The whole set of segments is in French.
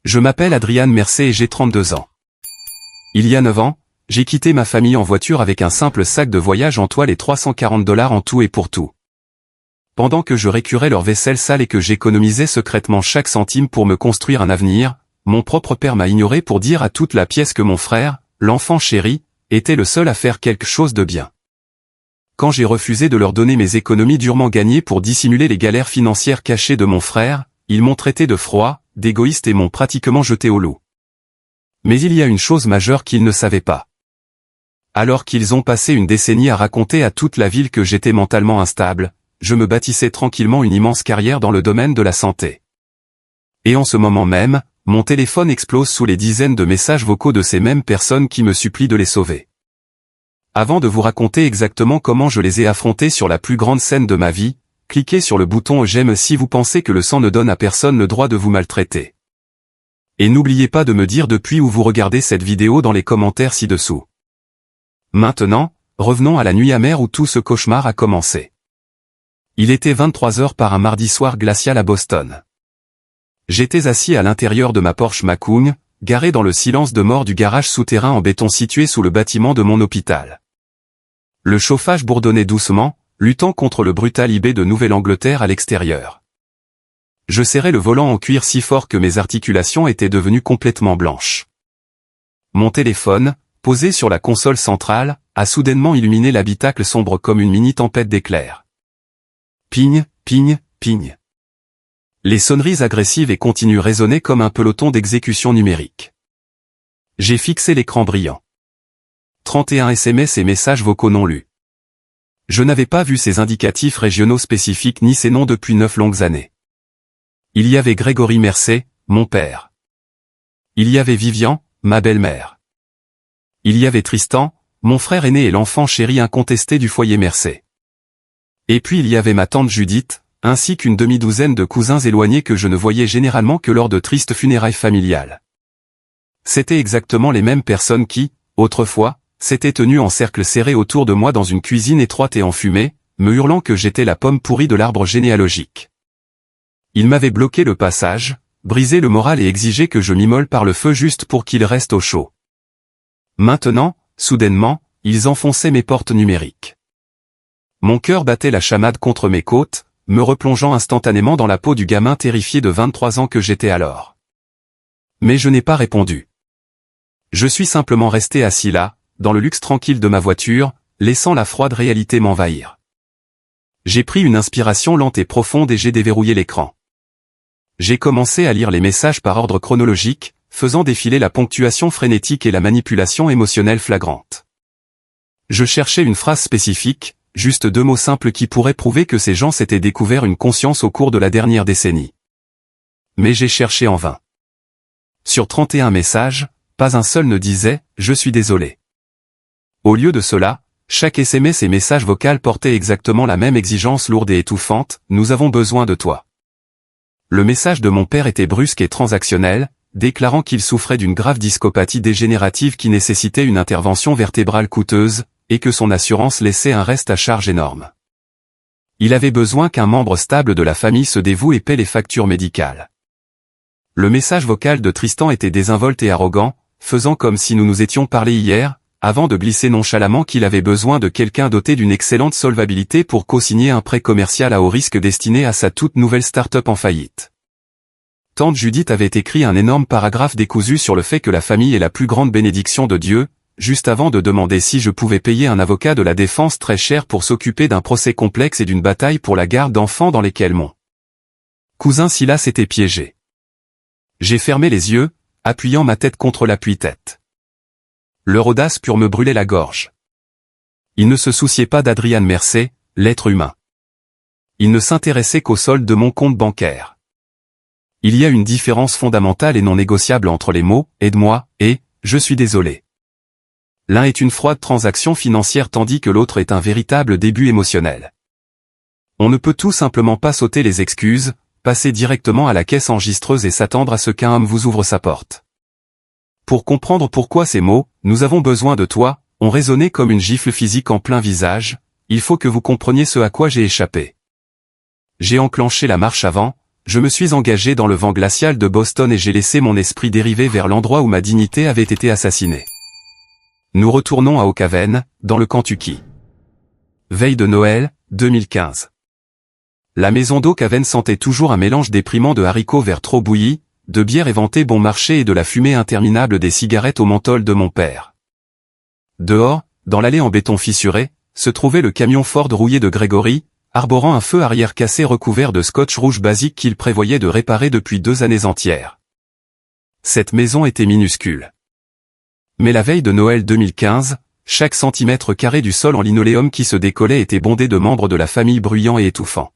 Je m'appelle Adrian Mercé et j'ai 32 ans. Il y a 9 ans, j'ai quitté ma famille en voiture avec un simple sac de voyage en toile et $340 en tout et pour tout. Pendant que je récurais leur vaisselle sale et que j'économisais secrètement chaque centime pour me construire un avenir, mon propre père m'a ignoré pour dire à toute la pièce que mon frère, l'enfant chéri, était le seul à faire quelque chose de bien. Quand j'ai refusé de leur donner mes économies durement gagnées pour dissimuler les galères financières cachées de mon frère, ils m'ont traité de froid, d'égoïste et m'ont pratiquement jeté au loup. Mais il y a une chose majeure qu'ils ne savaient pas. Alors qu'ils ont passé une décennie à raconter à toute la ville que j'étais mentalement instable, je me bâtissais tranquillement une immense carrière dans le domaine de la santé. Et en ce moment même, mon téléphone explose sous les dizaines de messages vocaux de ces mêmes personnes qui me supplient de les sauver. Avant de vous raconter exactement comment je les ai affrontés sur la plus grande scène de ma vie, cliquez sur le bouton j'aime si vous pensez que le sang ne donne à personne le droit de vous maltraiter. Et n'oubliez pas de me dire depuis où vous regardez cette vidéo dans les commentaires ci-dessous. Maintenant, revenons à la nuit amère où tout ce cauchemar a commencé. Il était 23h par un mardi soir glacial à Boston. J'étais assis à l'intérieur de ma Porsche Macoun, garé dans le silence de mort du garage souterrain en béton situé sous le bâtiment de mon hôpital. Le chauffage bourdonnait doucement, luttant contre le brutal IB de Nouvelle-Angleterre à l'extérieur. Je serrais le volant en cuir si fort que mes articulations étaient devenues complètement blanches. Mon téléphone, posé sur la console centrale, a soudainement illuminé l'habitacle sombre comme une mini-tempête d'éclairs. Ping, ping, ping. Les sonneries agressives et continues résonnaient comme un peloton d'exécution numérique. J'ai fixé l'écran brillant. 31 SMS et messages vocaux non lus. Je n'avais pas vu ces indicatifs régionaux spécifiques ni ces noms depuis 9 longues années. Il y avait Grégory Mercé, mon père. Il y avait Vivian, ma belle-mère. Il y avait Tristan, mon frère aîné et l'enfant chéri incontesté du foyer Mercé. Et puis il y avait ma tante Judith, ainsi qu'une demi-douzaine de cousins éloignés que je ne voyais généralement que lors de tristes funérailles familiales. C'étaient exactement les mêmes personnes qui, autrefois, s'étaient tenues en cercle serré autour de moi dans une cuisine étroite et enfumée, me hurlant que j'étais la pomme pourrie de l'arbre généalogique. Ils m'avaient bloqué le passage, brisé le moral et exigé que je m'immole par le feu juste pour qu'il reste au chaud. Maintenant, soudainement, ils enfonçaient mes portes numériques. Mon cœur battait la chamade contre mes côtes, me replongeant instantanément dans la peau du gamin terrifié de 23 ans que j'étais alors. Mais je n'ai pas répondu. Je suis simplement resté assis là, dans le luxe tranquille de ma voiture, laissant la froide réalité m'envahir. J'ai pris une inspiration lente et profonde et j'ai déverrouillé l'écran. J'ai commencé à lire les messages par ordre chronologique, faisant défiler la ponctuation frénétique et la manipulation émotionnelle flagrante. Je cherchais une phrase spécifique, juste 2 mots simples qui pourraient prouver que ces gens s'étaient découvert une conscience au cours de la dernière décennie. Mais j'ai cherché en vain. Sur 31 messages, pas un seul ne disait « Je suis désolé ». Au lieu de cela, chaque SMS et message vocal portait exactement la même exigence lourde et étouffante « Nous avons besoin de toi ». Le message de mon père était brusque et transactionnel, déclarant qu'il souffrait d'une grave discopathie dégénérative qui nécessitait une intervention vertébrale coûteuse, et que son assurance laissait un reste à charge énorme. Il avait besoin qu'un membre stable de la famille se dévoue et paie les factures médicales. Le message vocal de Tristan était désinvolte et arrogant, faisant comme si nous nous étions parlé hier, avant de glisser nonchalamment qu'il avait besoin de quelqu'un doté d'une excellente solvabilité pour co-signer un prêt commercial à haut risque destiné à sa toute nouvelle start-up en faillite. Tante Judith avait écrit un énorme paragraphe décousu sur le fait que la famille est la plus grande bénédiction de Dieu, juste avant de demander si je pouvais payer un avocat de la défense très cher pour s'occuper d'un procès complexe et d'une bataille pour la garde d'enfants dans lesquels mon cousin Silas était piégé. J'ai fermé les yeux, appuyant ma tête contre l'appui-tête. Leur audace pure me brûlait la gorge. Ils ne se souciaient pas d'Adrian Mercé, l'être humain. Ils ne s'intéressaient qu'au solde de mon compte bancaire. Il y a une différence fondamentale et non négociable entre les mots « aide-moi » et « je suis désolé ». L'un est une froide transaction financière tandis que l'autre est un véritable début émotionnel. On ne peut tout simplement pas sauter les excuses, passer directement à la caisse enregistreuse et s'attendre à ce qu'un homme vous ouvre sa porte. Pour comprendre pourquoi ces mots « nous avons besoin de toi » ont résonné comme une gifle physique en plein visage, il faut que vous compreniez ce à quoi j'ai échappé. J'ai enclenché la marche avant, Je me suis engagé dans le vent glacial de Boston et j'ai laissé mon esprit dériver vers l'endroit où ma dignité avait été assassinée. Nous retournons à Oak Haven, dans le Kentucky. Veille de Noël, 2015. La maison d'Oak Haven sentait toujours un mélange déprimant de haricots verts trop bouillis, de bière éventée bon marché et de la fumée interminable des cigarettes au menthol de mon père. Dehors, dans l'allée en béton fissuré, se trouvait le camion Ford rouillé de Gregory, arborant un feu arrière cassé recouvert de scotch rouge basique qu'il prévoyait de réparer depuis 2 années entières. Cette maison était minuscule. Mais la veille de Noël 2015, chaque centimètre carré du sol en linoléum qui se décollait était bondé de membres de la famille bruyants et étouffants.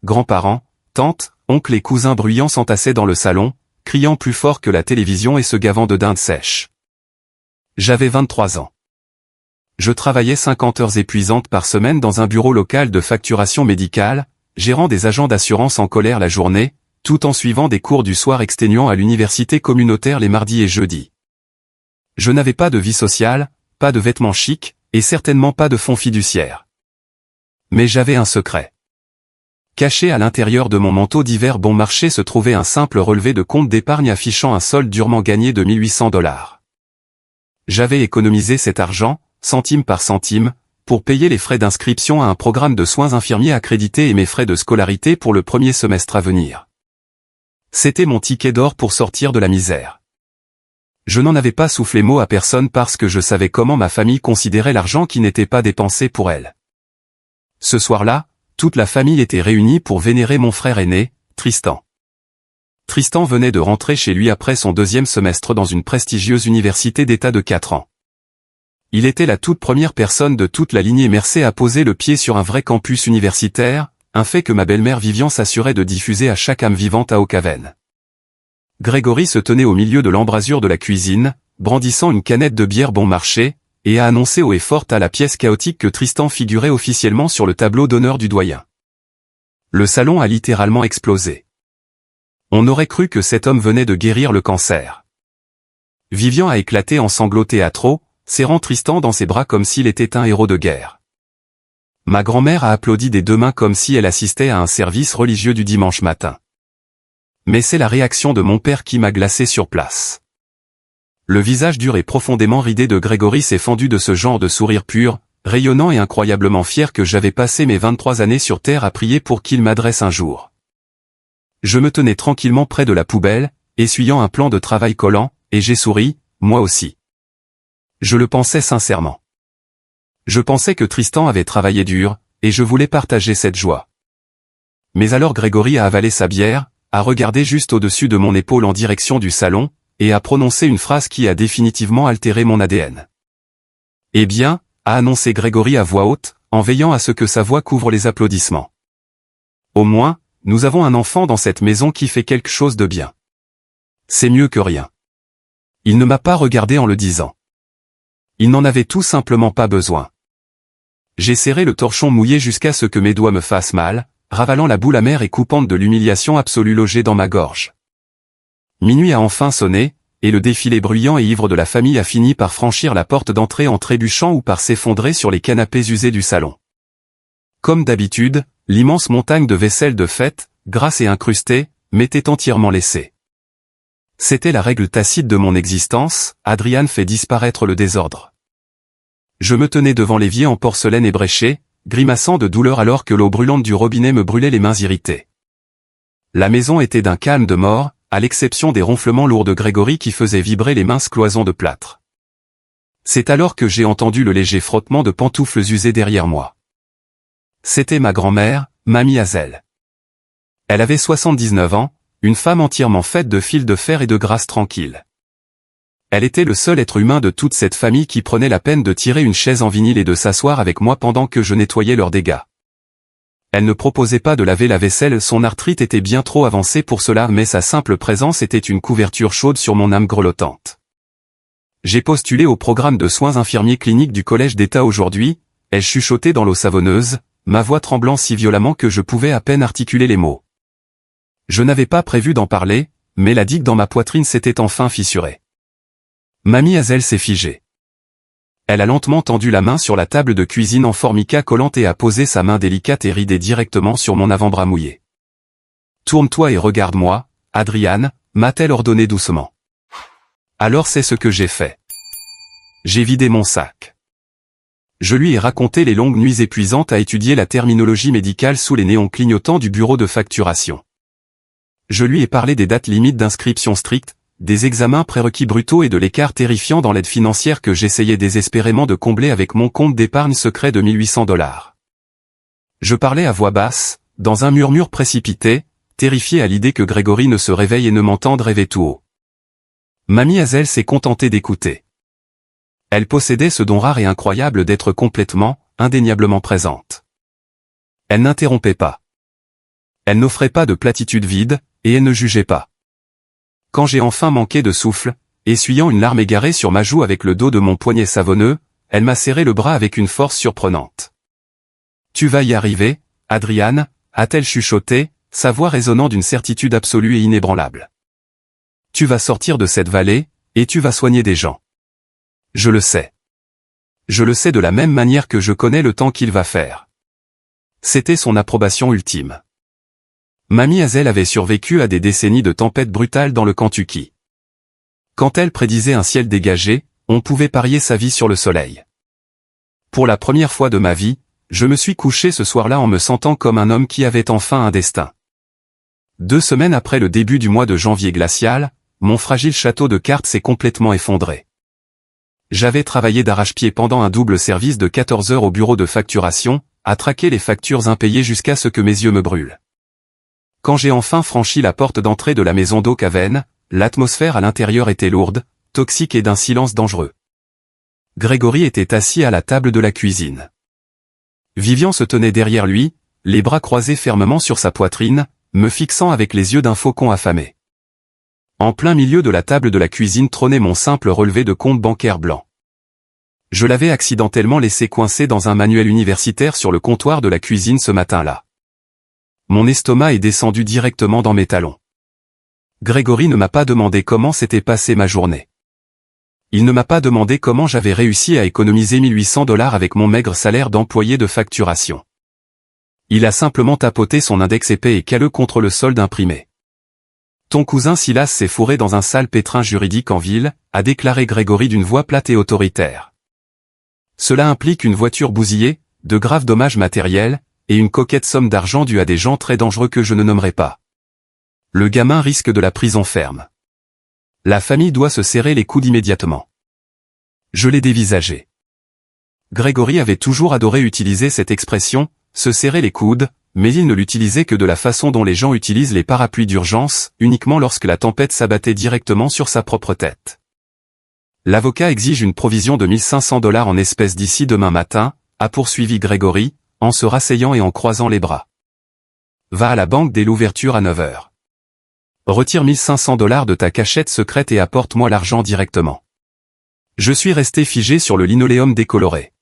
Grands-parents, tantes, oncles et cousins bruyants s'entassaient dans le salon, criant plus fort que la télévision et se gavant de dinde sèche. J'avais 23 ans. Je travaillais 50 heures épuisantes par semaine dans un bureau local de facturation médicale, gérant des agents d'assurance en colère la journée, tout en suivant des cours du soir exténuants à l'université communautaire les mardis et jeudis. Je n'avais pas de vie sociale, pas de vêtements chics, et certainement pas de fonds fiduciaires. Mais j'avais un secret. Caché à l'intérieur de mon manteau d'hiver bon marché se trouvait un simple relevé de compte d'épargne affichant un solde durement gagné de 1800 $. J'avais économisé cet argent, centime par centime, pour payer les frais d'inscription à un programme de soins infirmiers accrédité et mes frais de scolarité pour le premier semestre à venir. C'était mon ticket d'or pour sortir de la misère. Je n'en avais pas soufflé mot à personne parce que je savais comment ma famille considérait l'argent qui n'était pas dépensé pour elle. Ce soir-là, toute la famille était réunie pour vénérer mon frère aîné, Tristan. Tristan venait de rentrer chez lui après son 2e semestre dans une prestigieuse université d'État de 4 ans. Il était la toute première personne de toute la lignée Mercé à poser le pied sur un vrai campus universitaire, un fait que ma belle-mère Vivian s'assurait de diffuser à chaque âme vivante à Oak Haven. Gregory se tenait au milieu de l'embrasure de la cuisine, brandissant une canette de bière bon marché, et a annoncé haut et fort à la pièce chaotique que Tristan figurait officiellement sur le tableau d'honneur du doyen. Le salon a littéralement explosé. On aurait cru que cet homme venait de guérir le cancer. Vivian a éclaté en sanglots théâtraux, serrant Tristan dans ses bras comme s'il était un héros de guerre. Ma grand-mère a applaudi des 2 mains comme si elle assistait à un service religieux du dimanche matin. Mais c'est la réaction de mon père qui m'a glacé sur place. Le visage dur et profondément ridé de Gregory s'est fendu de ce genre de sourire pur, rayonnant et incroyablement fier que j'avais passé mes 23 années sur terre à prier pour qu'il m'adresse un jour. Je me tenais tranquillement près de la poubelle, essuyant un plan de travail collant, et j'ai souri, moi aussi. Je le pensais sincèrement. Je pensais que Tristan avait travaillé dur, et je voulais partager cette joie. Mais alors Gregory a avalé sa bière, a regardé juste au-dessus de mon épaule en direction du salon, et a prononcé une phrase qui a définitivement altéré mon ADN. Eh bien, a annoncé Gregory à voix haute, en veillant à ce que sa voix couvre les applaudissements. Au moins, nous avons un enfant dans cette maison qui fait quelque chose de bien. C'est mieux que rien. Il ne m'a pas regardé en le disant. Il n'en avait tout simplement pas besoin. J'ai serré le torchon mouillé jusqu'à ce que mes doigts me fassent mal, ravalant la boule amère et coupante de l'humiliation absolue logée dans ma gorge. Minuit a enfin sonné, et le défilé bruyant et ivre de la famille a fini par franchir la porte d'entrée en trébuchant ou par s'effondrer sur les canapés usés du salon. Comme d'habitude, l'immense montagne de vaisselle de fête, grasse et incrustée, m'était entièrement laissée. C'était la règle tacite de mon existence, Adrian fait disparaître le désordre. Je me tenais devant l'évier en porcelaine ébréchée, grimaçant de douleur alors que l'eau brûlante du robinet me brûlait les mains irritées. La maison était d'un calme de mort, à l'exception des ronflements lourds de Gregory qui faisaient vibrer les minces cloisons de plâtre. C'est alors que j'ai entendu le léger frottement de pantoufles usées derrière moi. C'était ma grand-mère, Mamie Hazel. Elle avait 79 ans, une femme entièrement faite de fils de fer et de grâce tranquille. Elle était le seul être humain de toute cette famille qui prenait la peine de tirer une chaise en vinyle et de s'asseoir avec moi pendant que je nettoyais leurs dégâts. Elle ne proposait pas de laver la vaisselle, son arthrite était bien trop avancée pour cela, mais sa simple présence était une couverture chaude sur mon âme grelottante. J'ai postulé au programme de soins infirmiers cliniques du Collège d'État aujourd'hui, elle chuchotait dans l'eau savonneuse, ma voix tremblant si violemment que je pouvais à peine articuler les mots. Je n'avais pas prévu d'en parler, mais la digue dans ma poitrine s'était enfin fissurée. Mamie Hazel s'est figée. Elle a lentement tendu la main sur la table de cuisine en formica collante et a posé sa main délicate et ridée directement sur mon avant-bras mouillé. Tourne-toi et regarde-moi, Adriane, m'a-t-elle ordonné doucement. Alors c'est ce que j'ai fait. J'ai vidé mon sac. Je lui ai raconté les longues nuits épuisantes à étudier la terminologie médicale sous les néons clignotants du bureau de facturation. Je lui ai parlé des dates limites d'inscription strictes, des examens prérequis brutaux et de l'écart terrifiant dans l'aide financière que j'essayais désespérément de combler avec mon compte d'épargne secret de $1800. Je parlais à voix basse, dans un murmure précipité, terrifié à l'idée que Grégory ne se réveille et ne m'entende rêver tout haut. Mamie Hazel s'est contentée d'écouter. Elle possédait ce don rare et incroyable d'être complètement, indéniablement présente. Elle n'interrompait pas. Elle n'offrait pas de platitudes vides, et elle ne jugeait pas. Quand j'ai enfin manqué de souffle, essuyant une larme égarée sur ma joue avec le dos de mon poignet savonneux, elle m'a serré le bras avec une force surprenante. « Tu vas y arriver, Adriane » a-t-elle chuchoté, sa voix résonnant d'une certitude absolue et inébranlable. « Tu vas sortir de cette vallée, et tu vas soigner des gens. Je le sais. Je le sais de la même manière que je connais le temps qu'il va faire. » C'était son approbation ultime. Mamie Hazel avait survécu à des décennies de tempêtes brutales dans le Kentucky. Quand elle prédisait un ciel dégagé, on pouvait parier sa vie sur le soleil. Pour la première fois de ma vie, je me suis couché ce soir-là en me sentant comme un homme qui avait enfin un destin. 2 semaines après le début du mois de janvier glacial, mon fragile château de cartes s'est complètement effondré. J'avais travaillé d'arrache-pied pendant un double service de 14 heures au bureau de facturation, à traquer les factures impayées jusqu'à ce que mes yeux me brûlent. Quand j'ai enfin franchi la porte d'entrée de la maison d'Oak Haven, l'atmosphère à l'intérieur était lourde, toxique et d'un silence dangereux. Grégory était assis à la table de la cuisine. Vivian se tenait derrière lui, les bras croisés fermement sur sa poitrine, me fixant avec les yeux d'un faucon affamé. En plein milieu de la table de la cuisine trônait mon simple relevé de compte bancaire blanc. Je l'avais accidentellement laissé coincé dans un manuel universitaire sur le comptoir de la cuisine ce matin-là. Mon estomac est descendu directement dans mes talons. Grégory ne m'a pas demandé comment s'était passée ma journée. Il ne m'a pas demandé comment j'avais réussi à économiser $1800 avec mon maigre salaire d'employé de facturation. Il a simplement tapoté son index épais et calleux contre le solde imprimé. « Ton cousin Silas s'est fourré dans un sale pétrin juridique en ville », a déclaré Grégory d'une voix plate et autoritaire. Cela implique une voiture bousillée, de graves dommages matériels, et une coquette somme d'argent due à des gens très dangereux que je ne nommerai pas. Le gamin risque de la prison ferme. La famille doit se serrer les coudes immédiatement. Je l'ai dévisagé. Grégory avait toujours adoré utiliser cette expression, se serrer les coudes, mais il ne l'utilisait que de la façon dont les gens utilisent les parapluies d'urgence, uniquement lorsque la tempête s'abattait directement sur sa propre tête. L'avocat exige une provision de $1500 en espèces d'ici demain matin, a poursuivi Grégory, en se rasseyant et en croisant les bras. Va à la banque dès l'ouverture à 9 heures. Retire $1500 de ta cachette secrète et apporte-moi l'argent directement. Je suis resté figé sur le linoléum décoloré.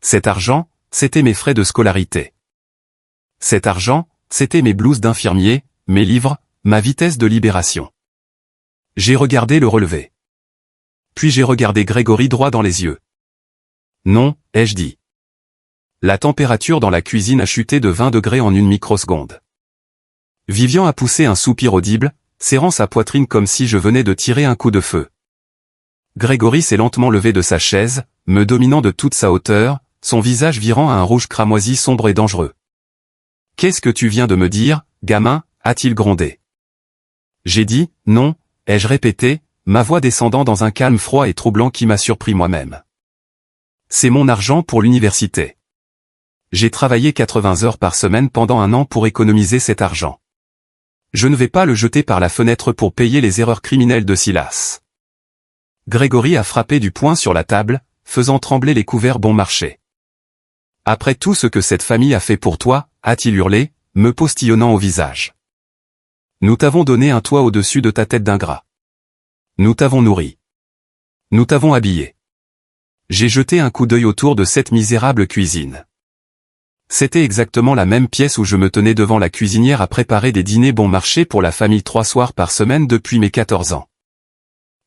Cet argent, c'était mes frais de scolarité. Cet argent, c'était mes blouses d'infirmier, mes livres, ma vitesse de libération. J'ai regardé le relevé. Puis j'ai regardé Grégory droit dans les yeux. Non, ai-je dit. La température dans la cuisine a chuté de 20 degrés en une microseconde. Vivian a poussé un soupir audible, serrant sa poitrine comme si je venais de tirer un coup de feu. Grégory s'est lentement levé de sa chaise, me dominant de toute sa hauteur, son visage virant à un rouge cramoisi sombre et dangereux. « Qu'est-ce que tu viens de me dire, gamin ?» a-t-il grondé. J'ai dit « non », ai-je répété, ma voix descendant dans un calme froid et troublant qui m'a surpris moi-même. C'est mon argent pour l'université. J'ai travaillé 80 heures par semaine pendant 1 an pour économiser cet argent. Je ne vais pas le jeter par la fenêtre pour payer les erreurs criminelles de Silas. Grégory a frappé du poing sur la table, faisant trembler les couverts bon marché. Après tout ce que cette famille a fait pour toi, a-t-il hurlé, me postillonnant au visage. Nous t'avons donné un toit au-dessus de ta tête d'ingrat. Nous t'avons nourri. Nous t'avons habillé. J'ai jeté un coup d'œil autour de cette misérable cuisine. C'était exactement la même pièce où je me tenais devant la cuisinière à préparer des dîners bon marché pour la famille 3 soirs par semaine depuis mes 14 ans.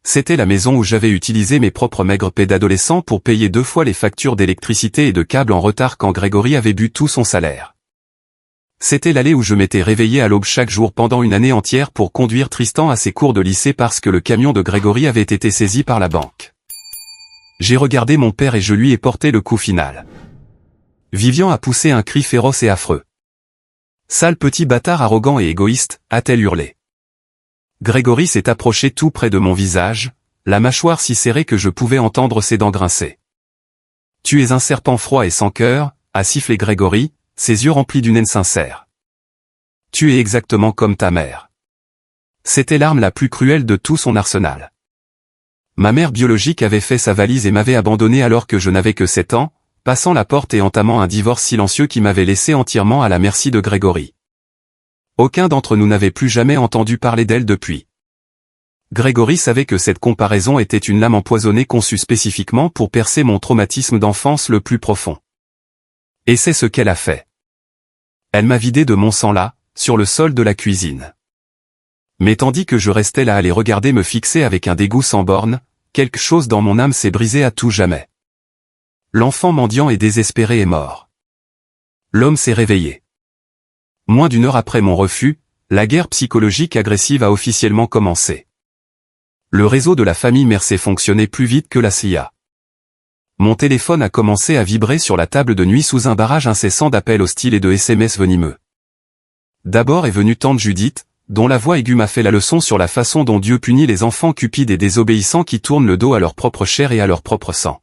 C'était la maison où j'avais utilisé mes propres maigres paies d'adolescent pour payer 2 fois les factures d'électricité et de câbles en retard quand Grégory avait bu tout son salaire. C'était l'allée où je m'étais réveillé à l'aube chaque jour pendant une année entière pour conduire Tristan à ses cours de lycée parce que le camion de Grégory avait été saisi par la banque. J'ai regardé mon père et je lui ai porté le coup final. Vivian a poussé un cri féroce et affreux. « Sale petit bâtard arrogant et égoïste » a-t-elle hurlé. Grégory s'est approché tout près de mon visage, la mâchoire si serrée que je pouvais entendre ses dents grincer. « Tu es un serpent froid et sans cœur » a sifflé Grégory, ses yeux remplis d'une haine sincère. « Tu es exactement comme ta mère. » C'était l'arme la plus cruelle de tout son arsenal. Ma mère biologique avait fait sa valise et m'avait abandonné alors que je n'avais que 7 ans, passant la porte et entamant un divorce silencieux qui m'avait laissé entièrement à la merci de Grégory. Aucun d'entre nous n'avait plus jamais entendu parler d'elle depuis. Grégory savait que cette comparaison était une lame empoisonnée conçue spécifiquement pour percer mon traumatisme d'enfance le plus profond. Et c'est ce qu'elle a fait. Elle m'a vidé de mon sang là, sur le sol de la cuisine. Mais tandis que je restais là à les regarder me fixer avec un dégoût sans borne, quelque chose dans mon âme s'est brisé à tout jamais. L'enfant mendiant et désespéré est mort. L'homme s'est réveillé. Moins d'une heure après mon refus, la guerre psychologique agressive a officiellement commencé. Le réseau de la famille Mercé fonctionnait plus vite que la CIA. Mon téléphone a commencé à vibrer sur la table de nuit sous un barrage incessant d'appels hostiles et de SMS venimeux. D'abord est venue tante Judith, dont la voix aiguë m'a fait la leçon sur la façon dont Dieu punit les enfants cupides et désobéissants qui tournent le dos à leur propre chair et à leur propre sang.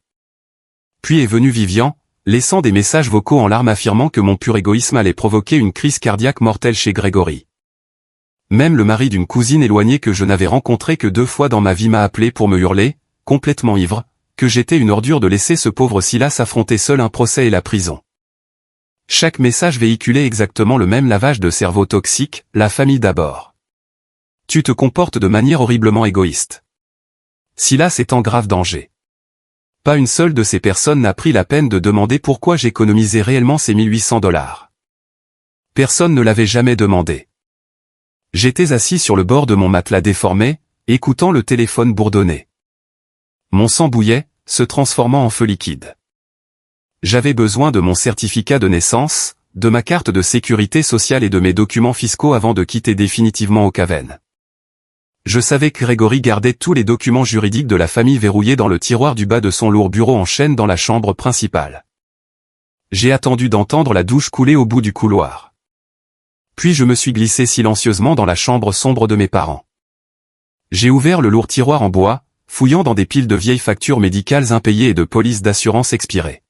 Puis est venu Vivian, laissant des messages vocaux en larmes affirmant que mon pur égoïsme allait provoquer une crise cardiaque mortelle chez Grégory. Même le mari d'une cousine éloignée que je n'avais rencontrée que 2 fois dans ma vie m'a appelé pour me hurler, complètement ivre, que j'étais une ordure de laisser ce pauvre Silas affronter seul un procès et la prison. Chaque message véhiculait exactement le même lavage de cerveau toxique, la famille d'abord. Tu te comportes de manière horriblement égoïste. Silas est en grave danger. Pas une seule de ces personnes n'a pris la peine de demander pourquoi j'économisais réellement ces $1800. Personne ne l'avait jamais demandé. J'étais assis sur le bord de mon matelas déformé, écoutant le téléphone bourdonner. Mon sang bouillait, se transformant en feu liquide. J'avais besoin de mon certificat de naissance, de ma carte de sécurité sociale et de mes documents fiscaux avant de quitter définitivement Ocaven. Je savais que Grégory gardait tous les documents juridiques de la famille verrouillés dans le tiroir du bas de son lourd bureau en chêne dans la chambre principale. J'ai attendu d'entendre la douche couler au bout du couloir. Puis je me suis glissé silencieusement dans la chambre sombre de mes parents. J'ai ouvert le lourd tiroir en bois, fouillant dans des piles de vieilles factures médicales impayées et de polices d'assurance expirées.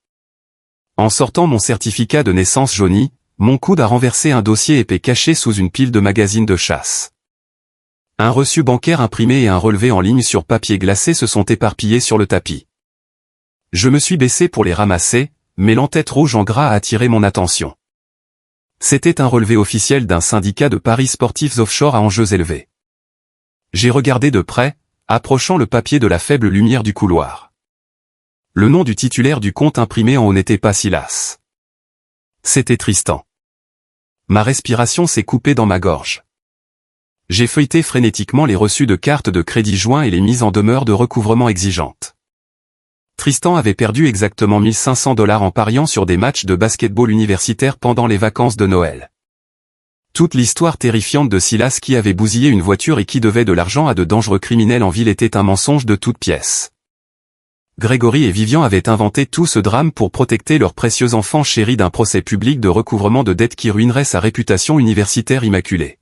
En sortant mon certificat de naissance jauni, mon coude a renversé un dossier épais caché sous une pile de magazines de chasse. Un reçu bancaire imprimé et un relevé en ligne sur papier glacé se sont éparpillés sur le tapis. Je me suis baissé pour les ramasser, mais l'entête rouge en gras a attiré mon attention. C'était un relevé officiel d'un syndicat de paris sportifs offshore à enjeux élevés. J'ai regardé de près, approchant le papier de la faible lumière du couloir. Le nom du titulaire du compte imprimé en haut n'était pas Silas. C'était Tristan. Ma respiration s'est coupée dans ma gorge. J'ai feuilleté frénétiquement les reçus de cartes de crédit joints et les mises en demeure de recouvrement exigeantes. Tristan avait perdu exactement $1500 en pariant sur des matchs de basketball universitaire pendant les vacances de Noël. Toute l'histoire terrifiante de Silas qui avait bousillé une voiture et qui devait de l'argent à de dangereux criminels en ville était un mensonge de toutes pièces. Grégory et Vivian avaient inventé tout ce drame pour protéger leur précieux enfant chéri d'un procès public de recouvrement de dettes qui ruinerait sa réputation universitaire immaculée.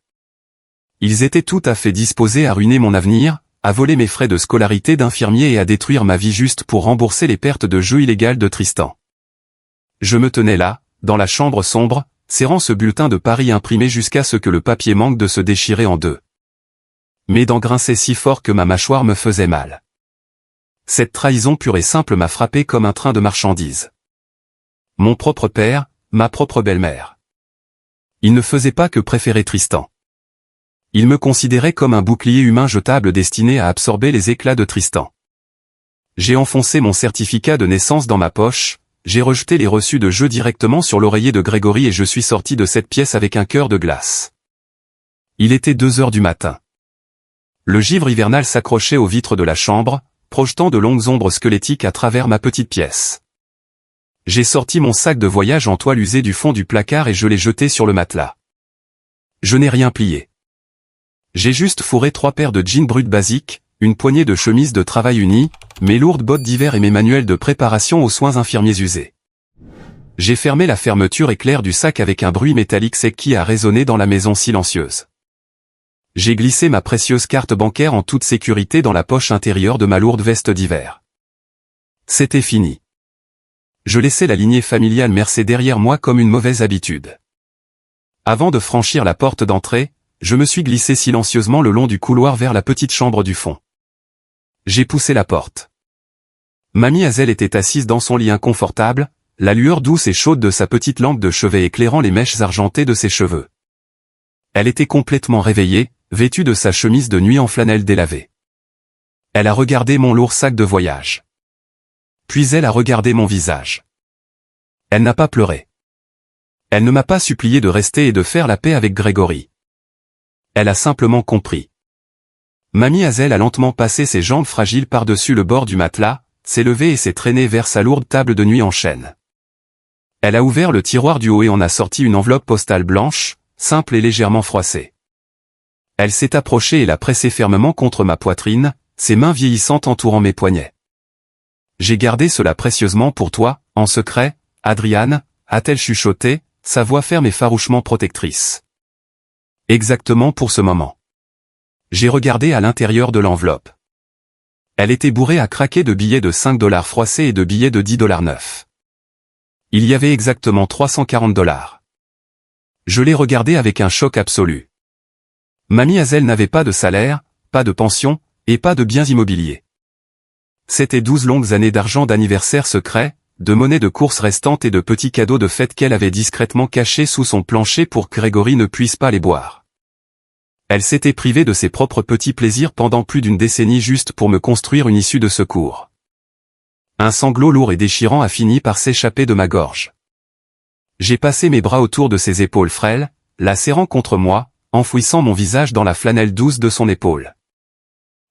Ils étaient tout à fait disposés à ruiner mon avenir, à voler mes frais de scolarité d'infirmier et à détruire ma vie juste pour rembourser les pertes de jeu illégales de Tristan. Je me tenais là, dans la chambre sombre, serrant ce bulletin de paris imprimé jusqu'à ce que le papier manque de se déchirer en deux. Mes dents grinçaient si fort que ma mâchoire me faisait mal. Cette trahison pure et simple m'a frappé comme un train de marchandises. Mon propre père, ma propre belle-mère. Ils ne faisaient pas que préférer Tristan. Ils me considéraient comme un bouclier humain jetable destiné à absorber les éclats de Tristan. J'ai enfoncé mon certificat de naissance dans ma poche, j'ai rejeté les reçus de jeu directement sur l'oreiller de Grégory et je suis sorti de cette pièce avec un cœur de glace. Il était 2 heures du matin. Le givre hivernal s'accrochait aux vitres de la chambre, projetant de longues ombres squelettiques à travers ma petite pièce. J'ai sorti mon sac de voyage en toile usée du fond du placard et je l'ai jeté sur le matelas. Je n'ai rien plié. J'ai juste fourré 3 paires de jeans bruts basiques, une poignée de chemises de travail unies, mes lourdes bottes d'hiver et mes manuels de préparation aux soins infirmiers usés. J'ai fermé la fermeture éclair du sac avec un bruit métallique sec qui a résonné dans la maison silencieuse. J'ai glissé ma précieuse carte bancaire en toute sécurité dans la poche intérieure de ma lourde veste d'hiver. C'était fini. Je laissais la lignée familiale mercer derrière moi comme une mauvaise habitude. Avant de franchir la porte d'entrée, je me suis glissé silencieusement le long du couloir vers la petite chambre du fond. J'ai poussé la porte. Mamie Hazel était assise dans son lit inconfortable, la lueur douce et chaude de sa petite lampe de chevet éclairant les mèches argentées de ses cheveux. Elle était complètement réveillée, vêtue de sa chemise de nuit en flanelle délavée. Elle a regardé mon lourd sac de voyage. Puis elle a regardé mon visage. Elle n'a pas pleuré. Elle ne m'a pas supplié de rester et de faire la paix avec Grégory. Elle a simplement compris. Mamie Hazel a lentement passé ses jambes fragiles par-dessus le bord du matelas, s'est levée et s'est traînée vers sa lourde table de nuit en chêne. Elle a ouvert le tiroir du haut et en a sorti une enveloppe postale blanche, simple et légèrement froissée. Elle s'est approchée et l'a pressée fermement contre ma poitrine, ses mains vieillissantes entourant mes poignets. J'ai gardé cela précieusement pour toi, en secret, Adriane, a-t-elle chuchoté, sa voix ferme et farouchement protectrice. Exactement pour ce moment. J'ai regardé à l'intérieur de l'enveloppe. Elle était bourrée à craquer de billets de 5 $ froissés et de billets de 10 $ neufs. Il y avait exactement 340 $. Je l'ai regardé avec un choc absolu. Mamie Hazel n'avait pas de salaire, pas de pension, et pas de biens immobiliers. C'était 12 longues années d'argent d'anniversaire secret, de monnaie de course restante et de petits cadeaux de fête qu'elle avait discrètement cachés sous son plancher pour que Grégory ne puisse pas les boire. Elle s'était privée de ses propres petits plaisirs pendant plus d'une décennie juste pour me construire une issue de secours. Un sanglot lourd et déchirant a fini par s'échapper de ma gorge. J'ai passé mes bras autour de ses épaules frêles, la serrant contre moi, enfouissant mon visage dans la flanelle douce de son épaule.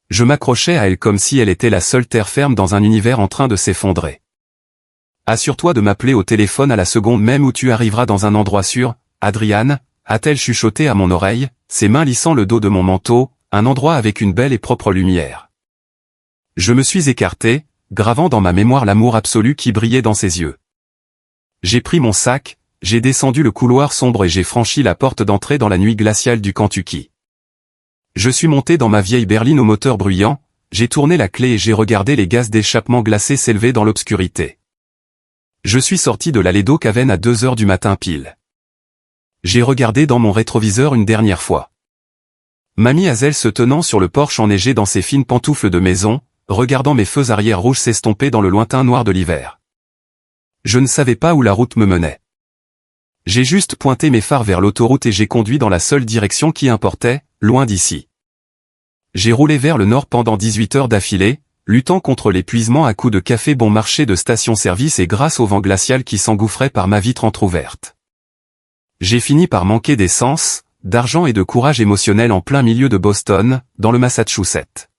Je m'accrochais à elle comme si elle était la seule terre ferme dans un univers en train de s'effondrer. Assure-toi de m'appeler au téléphone à la seconde même où tu arriveras dans un endroit sûr, Adriane, a-t-elle chuchoté à mon oreille, ses mains lissant le dos de mon manteau, un endroit avec une belle et propre lumière. Je me suis écarté, gravant dans ma mémoire l'amour absolu qui brillait dans ses yeux. J'ai pris mon sac, j'ai descendu le couloir sombre et j'ai franchi la porte d'entrée dans la nuit glaciale du Kentucky. Je suis monté dans ma vieille berline au moteur bruyant, j'ai tourné la clé et j'ai regardé les gaz d'échappement glacés s'élever dans l'obscurité. Je suis sorti de l'allée d'eau Caven à 2 heures du matin pile. J'ai regardé dans mon rétroviseur une dernière fois. Mamie Hazel se tenant sur le porche enneigé dans ses fines pantoufles de maison, regardant mes feux arrière rouges s'estomper dans le lointain noir de l'hiver. Je ne savais pas où la route me menait. J'ai juste pointé mes phares vers l'autoroute et j'ai conduit dans la seule direction qui importait, loin d'ici. J'ai roulé vers le nord pendant 18 heures d'affilée, luttant contre l'épuisement à coups de café bon marché de station-service et grâce au vent glacial qui s'engouffrait par ma vitre entr'ouverte. J'ai fini par manquer d'essence, d'argent et de courage émotionnel en plein milieu de Boston, dans le Massachusetts.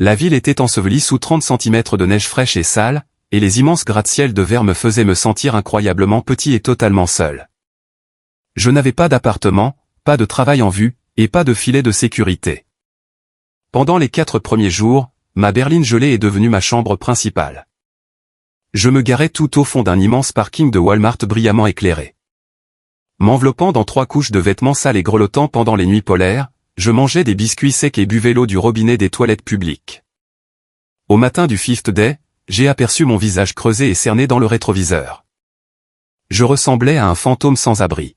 La ville était ensevelie sous 30 cm de neige fraîche et sale, et les immenses gratte-ciel de verre me faisaient me sentir incroyablement petit et totalement seul. Je n'avais pas d'appartement, pas de travail en vue, et pas de filet de sécurité. Pendant les 4 premiers jours, ma berline gelée est devenue ma chambre principale. Je me garais tout au fond d'un immense parking de Walmart brillamment éclairé. M'enveloppant dans 3 couches de vêtements sales et grelottants pendant les nuits polaires, je mangeais des biscuits secs et buvais l'eau du robinet des toilettes publiques. Au matin du Fifth Day, j'ai aperçu mon visage creusé et cerné dans le rétroviseur. Je ressemblais à un fantôme sans abri.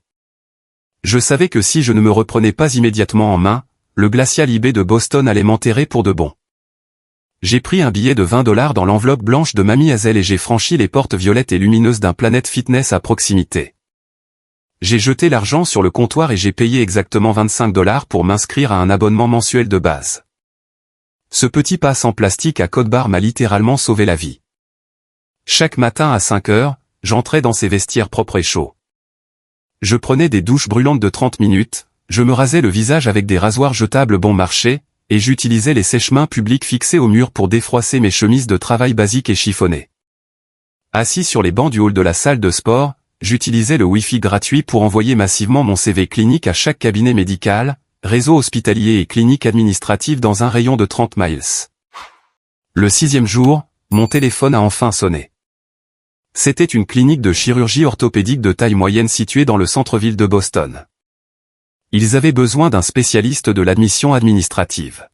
Je savais que si je ne me reprenais pas immédiatement en main, le glacial eBay de Boston allait m'enterrer pour de bon. J'ai pris un billet de 20 $ dans l'enveloppe blanche de Mamie Hazel et j'ai franchi les portes violettes et lumineuses d'un Planet Fitness à proximité. J'ai jeté l'argent sur le comptoir et j'ai payé exactement 25 $ pour m'inscrire à un abonnement mensuel de base. Ce petit pass en plastique à code barre m'a littéralement sauvé la vie. Chaque matin à 5 heures, j'entrais dans ces vestiaires propres et chauds. Je prenais des douches brûlantes de 30 minutes, je me rasais le visage avec des rasoirs jetables bon marché, et j'utilisais les sèche-mains publics fixés au mur pour défroisser mes chemises de travail basiques et chiffonnées. Assis sur les bancs du hall de la salle de sport, j'utilisais le Wi-Fi gratuit pour envoyer massivement mon CV clinique à chaque cabinet médical, réseau hospitalier et clinique administrative dans un rayon de 30 miles. Le 6e jour, mon téléphone a enfin sonné. C'était une clinique de chirurgie orthopédique de taille moyenne située dans le centre-ville de Boston. Ils avaient besoin d'un spécialiste de l'admission administrative.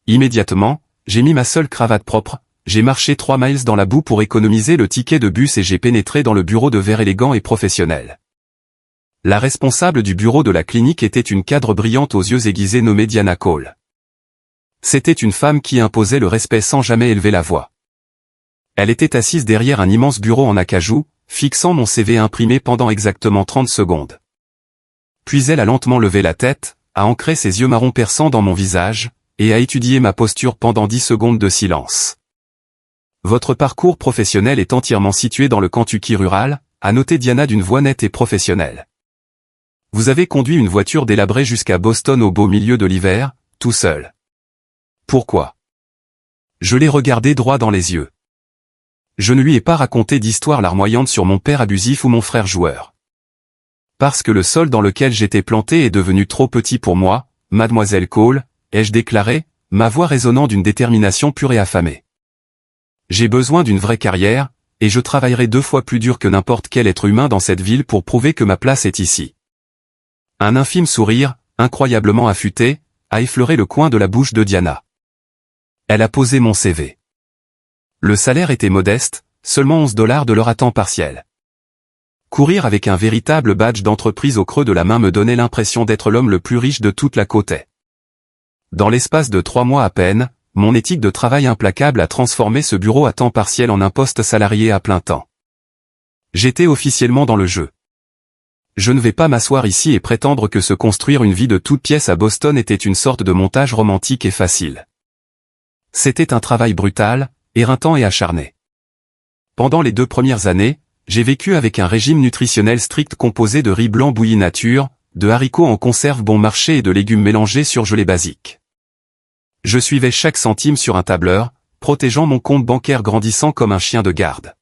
Immédiatement, j'ai mis ma seule cravate propre, j'ai marché 3 miles dans la boue pour économiser le ticket de bus et j'ai pénétré dans le bureau de verre élégant et professionnel. La responsable du bureau de la clinique était une cadre brillante aux yeux aiguisés nommée Diana Cole. C'était une femme qui imposait le respect sans jamais élever la voix. Elle était assise derrière un immense bureau en acajou, fixant mon CV imprimé pendant exactement 30 secondes. Puis elle a lentement levé la tête, a ancré ses yeux marrons perçants dans mon visage, et a étudié ma posture pendant 10 secondes de silence. Votre parcours professionnel est entièrement situé dans le Kentucky rural, a noté Diana d'une voix nette et professionnelle. Vous avez conduit une voiture délabrée jusqu'à Boston au beau milieu de l'hiver, tout seul. Pourquoi? Je l'ai regardé droit dans les yeux. Je ne lui ai pas raconté d'histoire larmoyante sur mon père abusif ou mon frère joueur. Parce que le sol dans lequel j'étais planté est devenu trop petit pour moi, mademoiselle Cole, ai-je déclaré, ma voix résonnant d'une détermination pure et affamée. J'ai besoin d'une vraie carrière, et je travaillerai 2 fois plus dur que n'importe quel être humain dans cette ville pour prouver que ma place est ici. Un infime sourire, incroyablement affûté, a effleuré le coin de la bouche de Diana. Elle a posé mon CV. Le salaire était modeste, seulement $11 de l'heure à temps partiel. Courir avec un véritable badge d'entreprise au creux de la main me donnait l'impression d'être l'homme le plus riche de toute la côte est. Dans l'espace de 3 mois à peine, mon éthique de travail implacable a transformé ce bureau à temps partiel en un poste salarié à plein temps. J'étais officiellement dans le jeu. Je ne vais pas m'asseoir ici et prétendre que se construire une vie de toutes pièces à Boston était une sorte de montage romantique et facile. C'était un travail brutal, éreintant et acharné. Pendant les 2 premières années, j'ai vécu avec un régime nutritionnel strict composé de riz blanc bouilli nature, de haricots en conserve bon marché et de légumes mélangés surgelés basiques. Je suivais chaque centime sur un tableur, protégeant mon compte bancaire grandissant comme un chien de garde.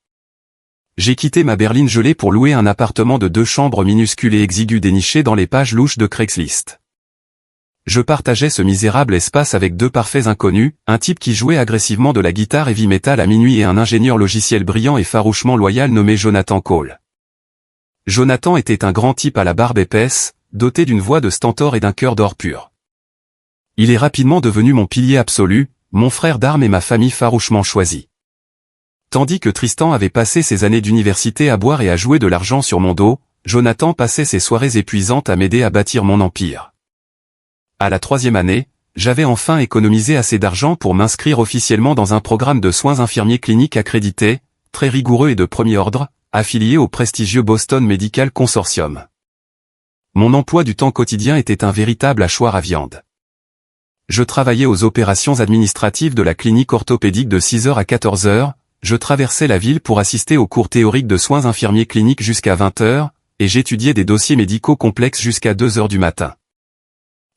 J'ai quitté ma berline gelée pour louer un appartement de 2 chambres minuscule et exigu déniché dans les pages louches de Craigslist. Je partageais ce misérable espace avec 2 parfaits inconnus, un type qui jouait agressivement de la guitare heavy metal à minuit et un ingénieur logiciel brillant et farouchement loyal nommé Jonathan Cole. Jonathan était un grand type à la barbe épaisse, doté d'une voix de stentor et d'un cœur d'or pur. Il est rapidement devenu mon pilier absolu, mon frère d'armes et ma famille farouchement choisie. Tandis que Tristan avait passé ses années d'université à boire et à jouer de l'argent sur mon dos, Jonathan passait ses soirées épuisantes à m'aider à bâtir mon empire. À la 3e année, j'avais enfin économisé assez d'argent pour m'inscrire officiellement dans un programme de soins infirmiers cliniques accrédité, très rigoureux et de premier ordre, affilié au prestigieux Boston Medical Consortium. Mon emploi du temps quotidien était un véritable hachoir à viande. Je travaillais aux opérations administratives de la clinique orthopédique de 6h à 14h, je traversais la ville pour assister aux cours théoriques de soins infirmiers cliniques jusqu'à 20h, et j'étudiais des dossiers médicaux complexes jusqu'à 2h du matin.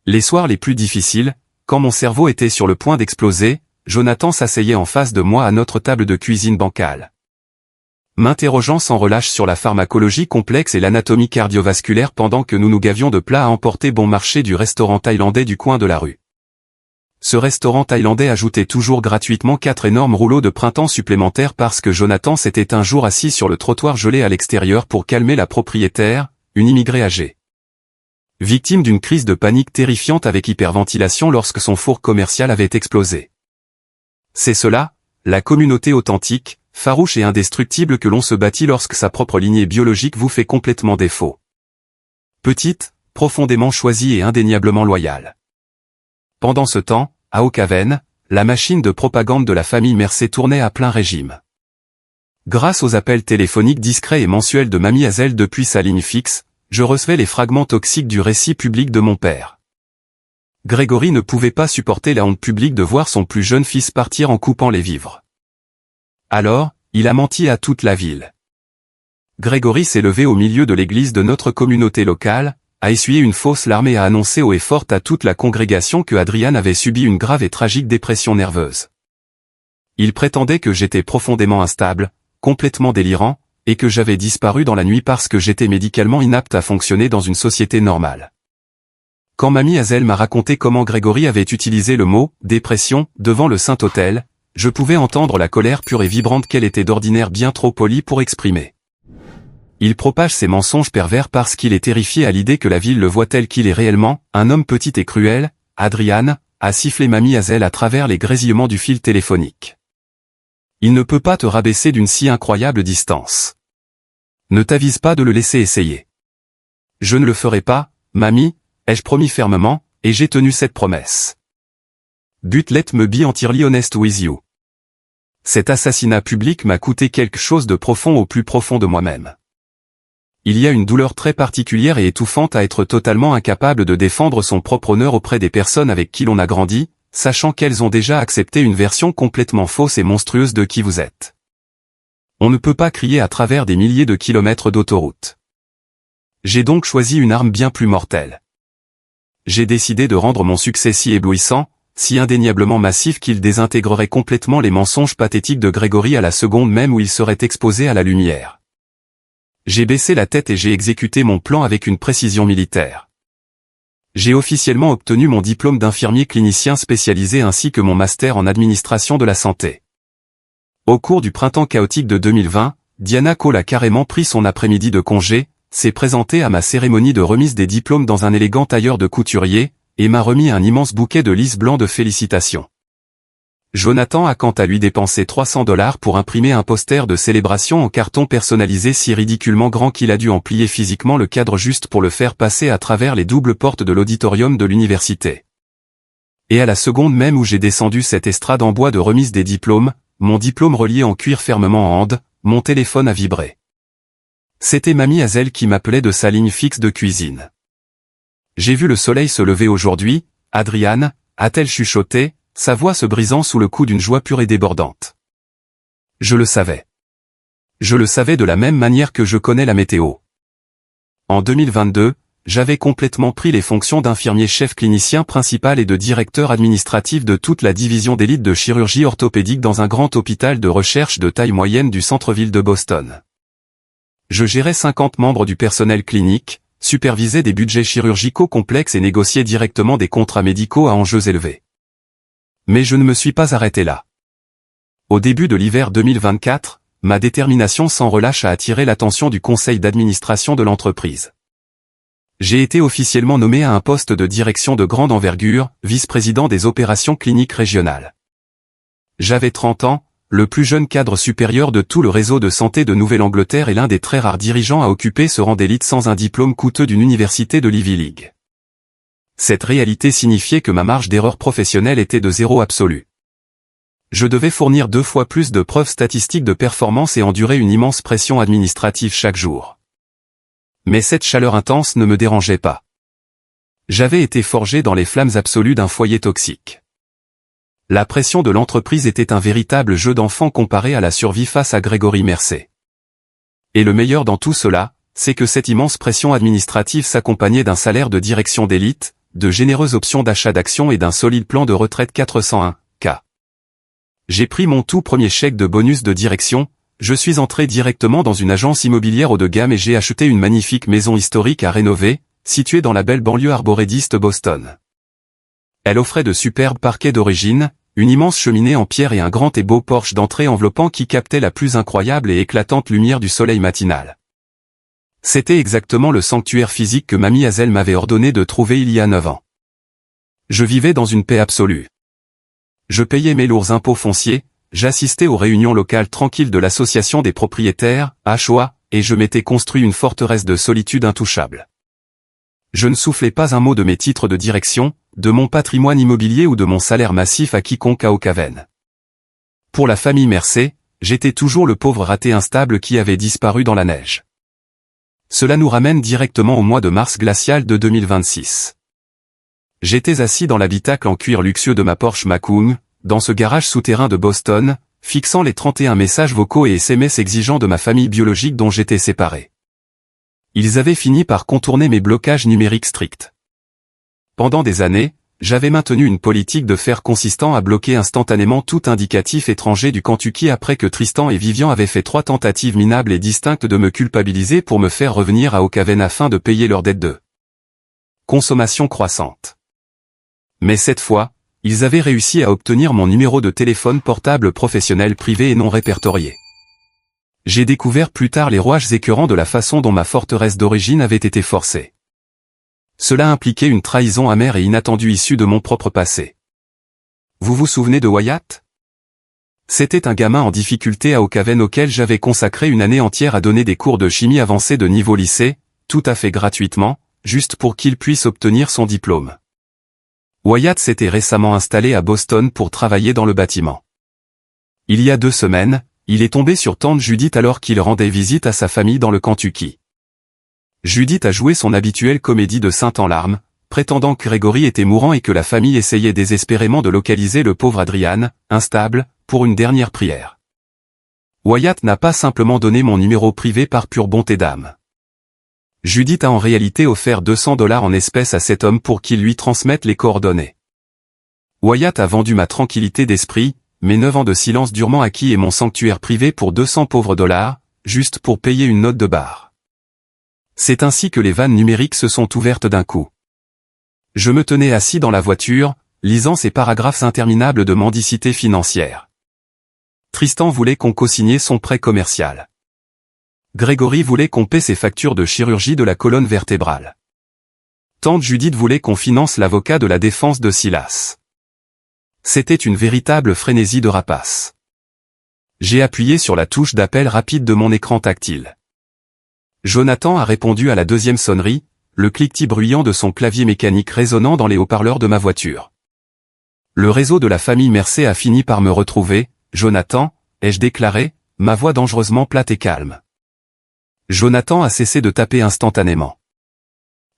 Les soirs les plus difficiles, quand mon cerveau était sur le point d'exploser, Jonathan s'asseyait en face de moi à notre table de cuisine bancale. M'interrogeant sans relâche sur la pharmacologie complexe et l'anatomie cardiovasculaire pendant que nous nous gavions de plats à emporter bon marché du restaurant thaïlandais du coin de la rue. Ce restaurant thaïlandais ajoutait toujours gratuitement 4 énormes rouleaux de printemps supplémentaires parce que Jonathan s'était un jour assis sur le trottoir gelé à l'extérieur pour calmer la propriétaire, une immigrée âgée. Victime d'une crise de panique terrifiante avec hyperventilation lorsque son four commercial avait explosé. C'est cela, la communauté authentique, farouche et indestructible que l'on se bâtit lorsque sa propre lignée biologique vous fait complètement défaut. Petite, profondément choisie et indéniablement loyale. Pendant ce temps, à Oak Haven, la machine de propagande de la famille Mercer tournait à plein régime. Grâce aux appels téléphoniques discrets et mensuels de Mamie Hazel depuis sa ligne fixe, je recevais les fragments toxiques du récit public de mon père. Grégory ne pouvait pas supporter la honte publique de voir son plus jeune fils partir en coupant les vivres. Alors, il a menti à toute la ville. Grégory s'est levé au milieu de l'église de notre communauté locale, a essuyé une fausse larme et a annoncé haut et fort à toute la congrégation que Adrian avait subi une grave et tragique dépression nerveuse. Il prétendait que j'étais profondément instable, complètement délirant, et que j'avais disparu dans la nuit parce que j'étais médicalement inapte à fonctionner dans une société normale. Quand mamie Hazel m'a raconté comment Grégory avait utilisé le mot « dépression » devant le Saint-Autel, je pouvais entendre la colère pure et vibrante qu'elle était d'ordinaire bien trop polie pour exprimer. Il propage ses mensonges pervers parce qu'il est terrifié à l'idée que la ville le voit tel qu'il est réellement, un homme petit et cruel, Adrian, a sifflé mamie Hazel à travers les grésillements du fil téléphonique. Il ne peut pas te rabaisser d'une si incroyable distance. Ne t'avise pas de le laisser essayer. Je ne le ferai pas, mamie, ai-je promis fermement, et j'ai tenu cette promesse. But let me be entirely honest with you. Cet assassinat public m'a coûté quelque chose de profond au plus profond de moi-même. Il y a une douleur très particulière et étouffante à être totalement incapable de défendre son propre honneur auprès des personnes avec qui l'on a grandi, sachant qu'elles ont déjà accepté une version complètement fausse et monstrueuse de qui vous êtes. On ne peut pas crier à travers des milliers de kilomètres d'autoroute. J'ai donc choisi une arme bien plus mortelle. J'ai décidé de rendre mon succès si éblouissant, si indéniablement massif qu'il désintégrerait complètement les mensonges pathétiques de Grégory à la seconde même où il serait exposé à la lumière. J'ai baissé la tête et j'ai exécuté mon plan avec une précision militaire. J'ai officiellement obtenu mon diplôme d'infirmier clinicien spécialisé ainsi que mon master en administration de la santé. Au cours du printemps chaotique de 2020, Diana Cole a carrément pris son après-midi de congé, s'est présentée à ma cérémonie de remise des diplômes dans un élégant tailleur de couturier, et m'a remis un immense bouquet de lys blanc de félicitations. Jonathan a quant à lui dépensé $300 pour imprimer un poster de célébration en carton personnalisé si ridiculement grand qu'il a dû en plier physiquement le cadre juste pour le faire passer à travers les doubles portes de l'auditorium de l'université. Et à la seconde même où j'ai descendu cette estrade en bois de remise des diplômes, mon diplôme relié en cuir fermement en hand, mon téléphone a vibré. C'était mamie Hazel qui m'appelait de sa ligne fixe de cuisine. J'ai vu le soleil se lever aujourd'hui, Adrian, a-t-elle chuchoté, sa voix se brisant sous le coup d'une joie pure et débordante. Je le savais. Je le savais de la même manière que je connais la météo. En 2022, j'avais complètement pris les fonctions d'infirmier chef clinicien principal et de directeur administratif de toute la division d'élite de chirurgie orthopédique dans un grand hôpital de recherche de taille moyenne du centre-ville de Boston. Je gérais 50 membres du personnel clinique, supervisais des budgets chirurgicaux complexes et négociais directement des contrats médicaux à enjeux élevés. Mais je ne me suis pas arrêté là. Au début de l'hiver 2024, ma détermination sans relâche a attiré l'attention du conseil d'administration de l'entreprise. J'ai été officiellement nommé à un poste de direction de grande envergure, vice-président des opérations cliniques régionales. J'avais 30 ans, le plus jeune cadre supérieur de tout le réseau de santé de Nouvelle-Angleterre et l'un des très rares dirigeants à occuper ce rang d'élite sans un diplôme coûteux d'une université de l'Ivy League. Cette réalité signifiait que ma marge d'erreur professionnelle était de zéro absolu. Je devais fournir 2 fois plus de preuves statistiques de performance et endurer une immense pression administrative chaque jour. Mais cette chaleur intense ne me dérangeait pas. J'avais été forgé dans les flammes absolues d'un foyer toxique. La pression de l'entreprise était un véritable jeu d'enfant comparé à la survie face à Grégory Mercé. Et le meilleur dans tout cela, c'est que cette immense pression administrative s'accompagnait d'un salaire de direction d'élite, de généreuses options d'achat d'actions et d'un solide plan de retraite 401K. J'ai pris mon tout premier chèque de bonus de direction, je suis entré directement dans une agence immobilière haut de gamme et j'ai acheté une magnifique maison historique à rénover, située dans la belle banlieue arborédiste Boston. Elle offrait de superbes parquets d'origine, une immense cheminée en pierre et un grand et beau porche d'entrée enveloppant qui captait la plus incroyable et éclatante lumière du soleil matinal. C'était exactement le sanctuaire physique que mamie Hazel m'avait ordonné de trouver il y a 9 ans. Je vivais dans une paix absolue. Je payais mes lourds impôts fonciers, j'assistais aux réunions locales tranquilles de l'association des propriétaires, HOA, et je m'étais construit une forteresse de solitude intouchable. Je ne soufflais pas un mot de mes titres de direction, de mon patrimoine immobilier ou de mon salaire massif à quiconque à Ocaven. Pour la famille Mercé, j'étais toujours le pauvre raté instable qui avait disparu dans la neige. Cela nous ramène directement au mois de mars glacial de 2026. J'étais assis dans l'habitacle en cuir luxueux de ma Porsche Macoun, dans ce garage souterrain de Boston, fixant les 31 messages vocaux et SMS exigeants de ma famille biologique dont j'étais séparé. Ils avaient fini par contourner mes blocages numériques stricts. Pendant des années, j'avais maintenu une politique de fer consistant à bloquer instantanément tout indicatif étranger du Kentucky après que Tristan et Vivian avaient fait 3 tentatives minables et distinctes de me culpabiliser pour me faire revenir à Oak Haven afin de payer leur dette de consommation croissante. Mais cette fois, ils avaient réussi à obtenir mon numéro de téléphone portable professionnel privé et non répertorié. J'ai découvert plus tard les rouages écœurants de la façon dont ma forteresse d'origine avait été forcée. Cela impliquait une trahison amère et inattendue issue de mon propre passé. Vous vous souvenez de Wyatt? C'était un gamin en difficulté à Oak Haven auquel j'avais consacré une année entière à donner des cours de chimie avancée de niveau lycée, tout à fait gratuitement, juste pour qu'il puisse obtenir son diplôme. Wyatt s'était récemment installé à Boston pour travailler dans le bâtiment. Il y a 2 semaines, il est tombé sur tante Judith alors qu'il rendait visite à sa famille dans le Kentucky. Judith a joué son habituelle comédie de sainte en larmes, prétendant que Gregory était mourant et que la famille essayait désespérément de localiser le pauvre Adrian, instable, pour une dernière prière. Wyatt n'a pas simplement donné mon numéro privé par pure bonté d'âme. Judith a en réalité offert $200 en espèces à cet homme pour qu'il lui transmette les coordonnées. Wyatt a vendu ma tranquillité d'esprit, mes 9 ans de silence durement acquis et mon sanctuaire privé pour 200 pauvres dollars, juste pour payer une note de bar. C'est ainsi que les vannes numériques se sont ouvertes d'un coup. Je me tenais assis dans la voiture, lisant ces paragraphes interminables de mendicité financière. Tristan voulait qu'on co-signait son prêt commercial. Gregory voulait qu'on paie ses factures de chirurgie de la colonne vertébrale. Tante Judith voulait qu'on finance l'avocat de la défense de Silas. C'était une véritable frénésie de rapace. J'ai appuyé sur la touche d'appel rapide de mon écran tactile. Jonathan a répondu à la 2e sonnerie, le cliquetis bruyant de son clavier mécanique résonnant dans les haut-parleurs de ma voiture. Le réseau de la famille Mercé a fini par me retrouver. Jonathan, ai-je déclaré, ma voix dangereusement plate et calme. Jonathan a cessé de taper instantanément.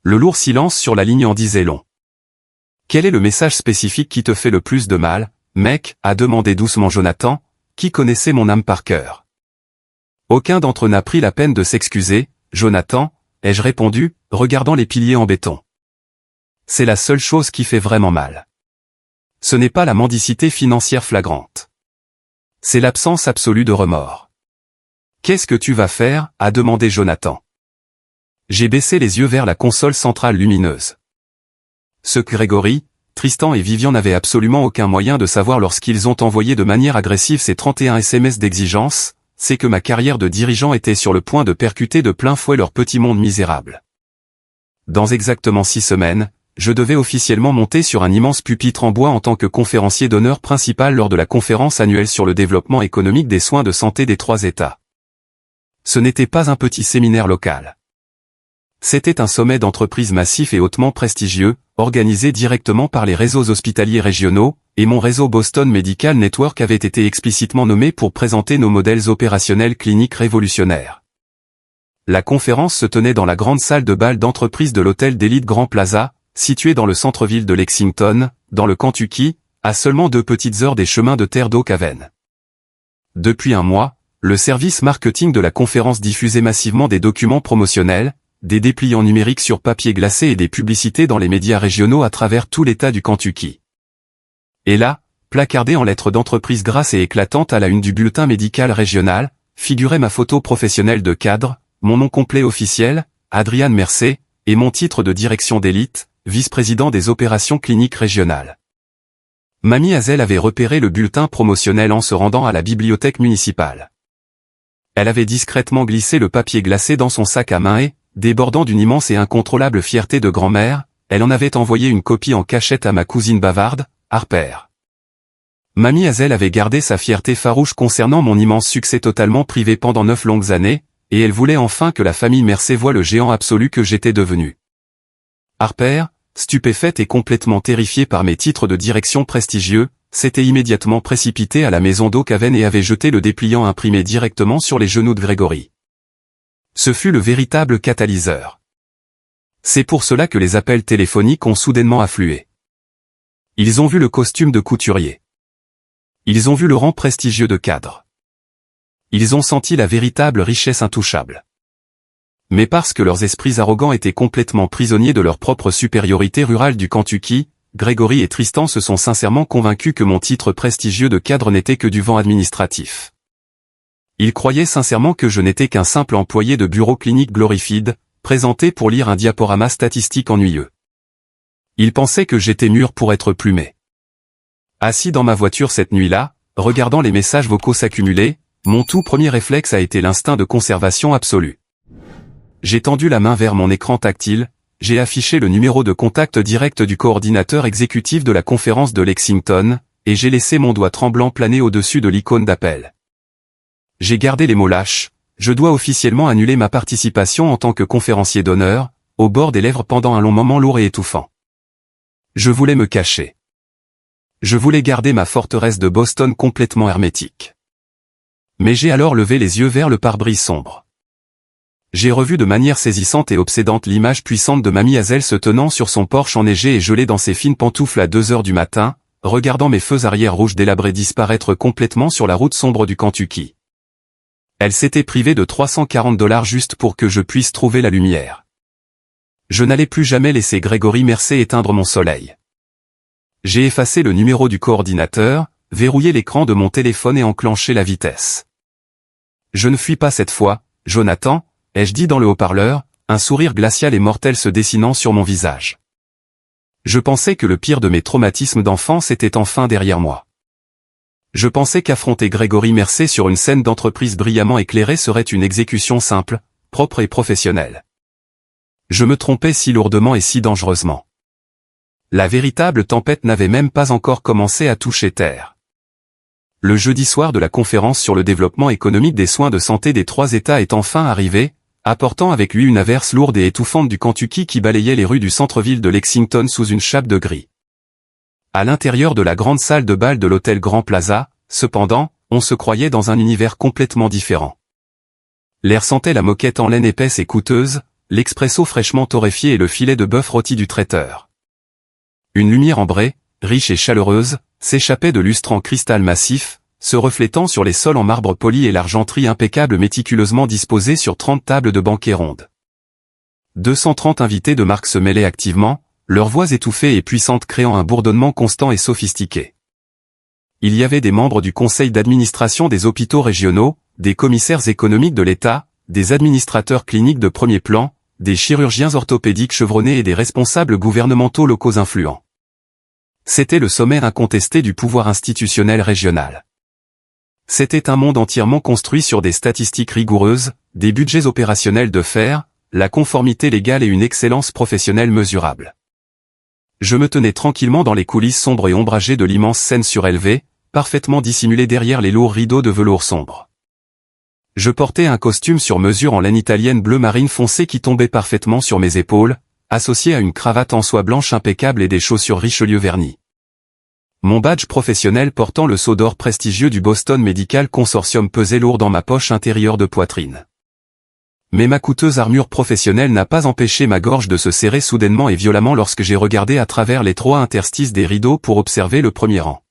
Le lourd silence sur la ligne en disait long. Quel est le message spécifique qui te fait le plus de mal, mec, a demandé doucement Jonathan, qui connaissait mon âme par cœur. Aucun d'entre eux n'a pris la peine de s'excuser, Jonathan, ai-je répondu, regardant les piliers en béton. C'est la seule chose qui fait vraiment mal. Ce n'est pas la mendicité financière flagrante. C'est l'absence absolue de remords. Qu'est-ce que tu vas faire, a demandé Jonathan. J'ai baissé les yeux vers la console centrale lumineuse. Ce que Gregory, Tristan et Vivian n'avaient absolument aucun moyen de savoir lorsqu'ils ont envoyé de manière agressive ces 31 SMS d'exigence, c'est que ma carrière de dirigeant était sur le point de percuter de plein fouet leur petit monde misérable. Dans exactement 6 semaines, je devais officiellement monter sur un immense pupitre en bois en tant que conférencier d'honneur principal lors de la conférence annuelle sur le développement économique des soins de santé des 3 États. Ce n'était pas un petit séminaire local. C'était un sommet d'entreprise massif et hautement prestigieux, organisé directement par les réseaux hospitaliers régionaux, et mon réseau Boston Medical Network avait été explicitement nommé pour présenter nos modèles opérationnels cliniques révolutionnaires. La conférence se tenait dans la grande salle de bal d'entreprise de l'hôtel d'élite Grand Plaza, situé dans le centre-ville de Lexington, dans le Kentucky, à seulement 2 petites heures des chemins de terre d'Oak Haven. Depuis un mois, le service marketing de la conférence diffusait massivement des documents promotionnels, des dépliants numériques sur papier glacé et des publicités dans les médias régionaux à travers tout l'État du Kentucky. Et là, placardé en lettres d'entreprise grasses et éclatantes à la une du bulletin médical régional, figurait ma photo professionnelle de cadre, mon nom complet officiel, Adrian Mercé, et mon titre de direction d'élite, vice-président des opérations cliniques régionales. Mamie Hazel avait repéré le bulletin promotionnel en se rendant à la bibliothèque municipale. Elle avait discrètement glissé le papier glacé dans son sac à main et, débordant d'une immense et incontrôlable fierté de grand-mère, elle en avait envoyé une copie en cachette à ma cousine bavarde, Harper. Mamie Hazel avait gardé sa fierté farouche concernant mon immense succès totalement privé pendant 9 longues années, et elle voulait enfin que la famille Mercé voie le géant absolu que j'étais devenu. Harper, stupéfaite et complètement terrifiée par mes titres de direction prestigieux, s'était immédiatement précipitée à la maison d'Oak Haven et avait jeté le dépliant imprimé directement sur les genoux de Gregory. Ce fut le véritable catalyseur. C'est pour cela que les appels téléphoniques ont soudainement afflué. Ils ont vu le costume de couturier. Ils ont vu le rang prestigieux de cadre. Ils ont senti la véritable richesse intouchable. Mais parce que leurs esprits arrogants étaient complètement prisonniers de leur propre supériorité rurale du Kentucky, Grégory et Tristan se sont sincèrement convaincus que mon titre prestigieux de cadre n'était que du vent administratif. Ils croyaient sincèrement que je n'étais qu'un simple employé de bureau clinique glorified, présenté pour lire un diaporama statistique ennuyeux. Ils pensaient que j'étais mûr pour être plumé. Assis dans ma voiture cette nuit-là, regardant les messages vocaux s'accumuler, mon tout premier réflexe a été l'instinct de conservation absolue. J'ai tendu la main vers mon écran tactile, j'ai affiché le numéro de contact direct du coordinateur exécutif de la conférence de Lexington, et j'ai laissé mon doigt tremblant planer au-dessus de l'icône d'appel. J'ai gardé les mots lâches, je dois officiellement annuler ma participation en tant que conférencier d'honneur, au bord des lèvres pendant un long moment lourd et étouffant. Je voulais me cacher. Je voulais garder ma forteresse de Boston complètement hermétique. Mais j'ai alors levé les yeux vers le pare-brise sombre. J'ai revu de manière saisissante et obsédante l'image puissante de Mamie Hazel se tenant sur son Porsche enneigé et gelé dans ses fines pantoufles à 2 heures du matin, regardant mes feux arrière rouges délabrés disparaître complètement sur la route sombre du Kentucky. Elle s'était privée de $340 juste pour que je puisse trouver la lumière. Je n'allais plus jamais laisser Grégory Mercer éteindre mon soleil. J'ai effacé le numéro du coordinateur, verrouillé l'écran de mon téléphone et enclenché la vitesse. Je ne fuis pas cette fois, Jonathan, ai-je dit dans le haut-parleur, un sourire glacial et mortel se dessinant sur mon visage. Je pensais que le pire de mes traumatismes d'enfance était enfin derrière moi. Je pensais qu'affronter Grégory Mercer sur une scène d'entreprise brillamment éclairée serait une exécution simple, propre et professionnelle. Je me trompais si lourdement et si dangereusement. La véritable tempête n'avait même pas encore commencé à toucher terre. Le jeudi soir de la conférence sur le développement économique des soins de santé des 3 États est enfin arrivé, apportant avec lui une averse lourde et étouffante du Kentucky qui balayait les rues du centre-ville de Lexington sous une chape de gris. À l'intérieur de la grande salle de bal de l'hôtel Grand Plaza, cependant, on se croyait dans un univers complètement différent. L'air sentait la moquette en laine épaisse et coûteuse, l'expresso fraîchement torréfié et le filet de bœuf rôti du traiteur. Une lumière ambrée, riche et chaleureuse, s'échappait de lustres en cristal massif, se reflétant sur les sols en marbre poli et l'argenterie impeccable méticuleusement disposée sur 30 tables de banquet rondes. 230 invités de marque se mêlaient activement, leurs voix étouffées et puissantes créant un bourdonnement constant et sophistiqué. Il y avait des membres du conseil d'administration des hôpitaux régionaux, des commissaires économiques de l'État, des administrateurs cliniques de premier plan, des chirurgiens orthopédiques chevronnés et des responsables gouvernementaux locaux influents. C'était le sommet incontesté du pouvoir institutionnel régional. C'était un monde entièrement construit sur des statistiques rigoureuses, des budgets opérationnels de fer, la conformité légale et une excellence professionnelle mesurable. Je me tenais tranquillement dans les coulisses sombres et ombragées de l'immense scène surélevée, parfaitement dissimulée derrière les lourds rideaux de velours sombre. Je portais un costume sur mesure en laine italienne bleu marine foncé qui tombait parfaitement sur mes épaules, associé à une cravate en soie blanche impeccable et des chaussures Richelieu vernies. Mon badge professionnel portant le sceau d'or prestigieux du Boston Medical Consortium pesait lourd dans ma poche intérieure de poitrine. Mais ma coûteuse armure professionnelle n'a pas empêché ma gorge de se serrer soudainement et violemment lorsque j'ai regardé à travers l'étroit interstice des rideaux pour observer le premier rang.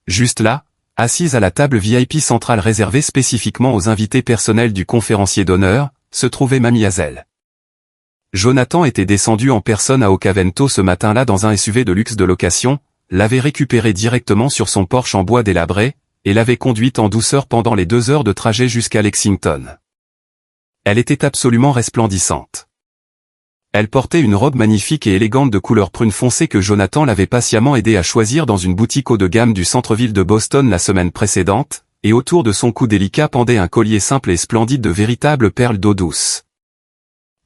Juste là, assise à la table VIP centrale réservée spécifiquement aux invités personnels du conférencier d'honneur, se trouvait Mamie Hazel. Jonathan était descendu en personne à Okavento ce matin-là dans un SUV de luxe de location, l'avait récupérée directement sur son Porsche en bois délabré, et l'avait conduite en douceur pendant les 2 heures de trajet jusqu'à Lexington. Elle était absolument resplendissante. Elle portait une robe magnifique et élégante de couleur prune foncée que Jonathan l'avait patiemment aidé à choisir dans une boutique haut de gamme du centre-ville de Boston la semaine précédente, et autour de son cou délicat pendait un collier simple et splendide de véritables perles d'eau douce.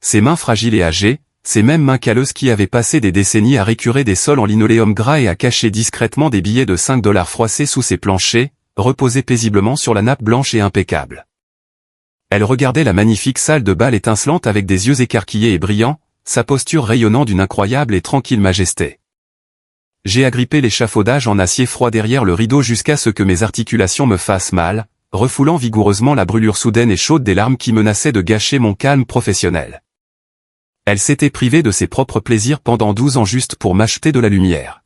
Ses mains fragiles et âgées, ces mêmes mains calleuses qui avaient passé des décennies à récurer des sols en linoléum gras et à cacher discrètement des billets de $5 froissés sous ses planchers, reposaient paisiblement sur la nappe blanche et impeccable. Elle regardait la magnifique salle de bal étincelante avec des yeux écarquillés et brillants, sa posture rayonnant d'une incroyable et tranquille majesté. J'ai agrippé l'échafaudage en acier froid derrière le rideau jusqu'à ce que mes articulations me fassent mal, refoulant vigoureusement la brûlure soudaine et chaude des larmes qui menaçaient de gâcher mon calme professionnel. Elle s'était privée de ses propres plaisirs pendant 12 ans juste pour m'acheter de la lumière.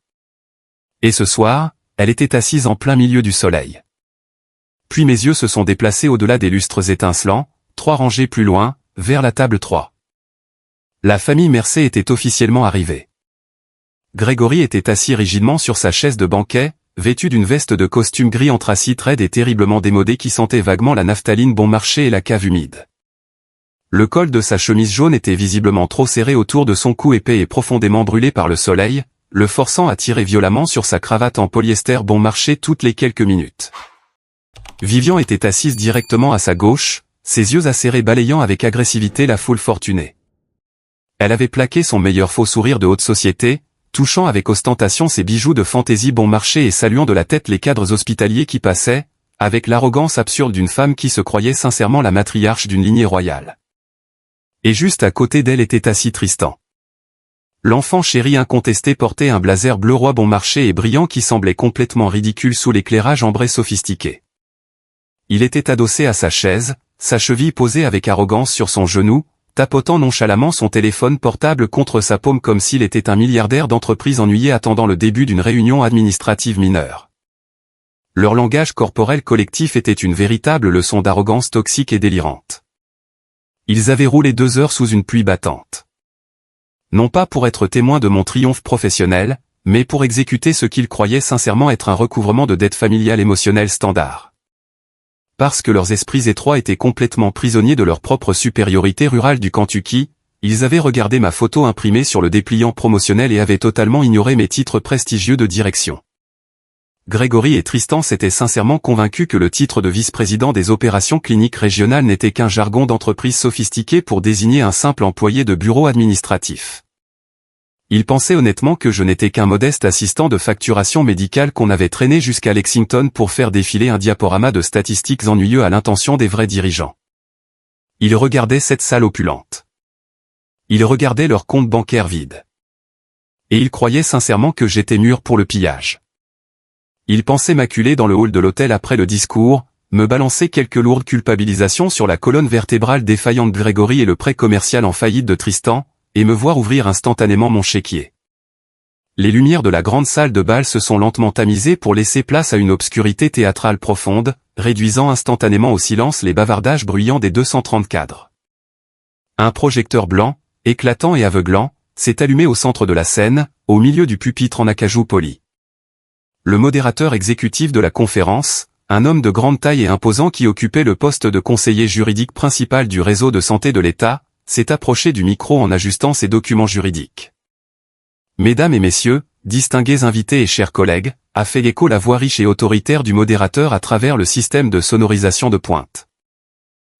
Et ce soir, elle était assise en plein milieu du soleil. Puis mes yeux se sont déplacés au-delà des lustres étincelants, 3 rangées plus loin, vers la table 3. La famille Mercer était officiellement arrivée. Grégory était assis rigidement sur sa chaise de banquet, vêtu d'une veste de costume gris anthracite raide et terriblement démodée qui sentait vaguement la naphtaline bon marché et la cave humide. Le col de sa chemise jaune était visiblement trop serré autour de son cou épais et profondément brûlé par le soleil, le forçant à tirer violemment sur sa cravate en polyester bon marché toutes les quelques minutes. Vivian était assise directement à sa gauche, ses yeux acérés balayant avec agressivité la foule fortunée. Elle avait plaqué son meilleur faux sourire de haute société, touchant avec ostentation ses bijoux de fantaisie bon marché et saluant de la tête les cadres hospitaliers qui passaient, avec l'arrogance absurde d'une femme qui se croyait sincèrement la matriarche d'une lignée royale. Et juste à côté d'elle était assis Tristan. L'enfant chéri incontesté portait un blazer bleu roi bon marché et brillant qui semblait complètement ridicule sous l'éclairage ambré sophistiqué. Il était adossé à sa chaise, sa cheville posée avec arrogance sur son genou, tapotant nonchalamment son téléphone portable contre sa paume comme s'il était un milliardaire d'entreprise ennuyé attendant le début d'une réunion administrative mineure. Leur langage corporel collectif était une véritable leçon d'arrogance toxique et délirante. Ils avaient roulé 2 heures sous une pluie battante. Non pas pour être témoins de mon triomphe professionnel, mais pour exécuter ce qu'ils croyaient sincèrement être un recouvrement de dette familiale émotionnelle standard. Parce que leurs esprits étroits étaient complètement prisonniers de leur propre supériorité rurale du Kentucky, ils avaient regardé ma photo imprimée sur le dépliant promotionnel et avaient totalement ignoré mes titres prestigieux de direction. Grégory et Tristan s'étaient sincèrement convaincus que le titre de vice-président des opérations cliniques régionales n'était qu'un jargon d'entreprise sophistiqué pour désigner un simple employé de bureau administratif. Ils pensaient honnêtement que je n'étais qu'un modeste assistant de facturation médicale qu'on avait traîné jusqu'à Lexington pour faire défiler un diaporama de statistiques ennuyeux à l'intention des vrais dirigeants. Ils regardaient cette salle opulente. Ils regardaient leur compte bancaire vide. Et ils croyaient sincèrement que j'étais mûr pour le pillage. Ils pensaient m'acculer dans le hall de l'hôtel après le discours, me balancer quelques lourdes culpabilisations sur la colonne vertébrale défaillante de Grégory et le prêt commercial en faillite de Tristan, et me voir ouvrir instantanément mon chéquier. Les lumières de la grande salle de bal se sont lentement tamisées pour laisser place à une obscurité théâtrale profonde, réduisant instantanément au silence les bavardages bruyants des 230 cadres. Un projecteur blanc, éclatant et aveuglant, s'est allumé au centre de la scène, au milieu du pupitre en acajou poli. Le modérateur exécutif de la conférence, un homme de grande taille et imposant qui occupait le poste de conseiller juridique principal du réseau de santé de l'État, s'est approché du micro en ajustant ses documents juridiques. Mesdames et messieurs, distingués invités et chers collègues, a fait écho la voix riche et autoritaire du modérateur à travers le système de sonorisation de pointe.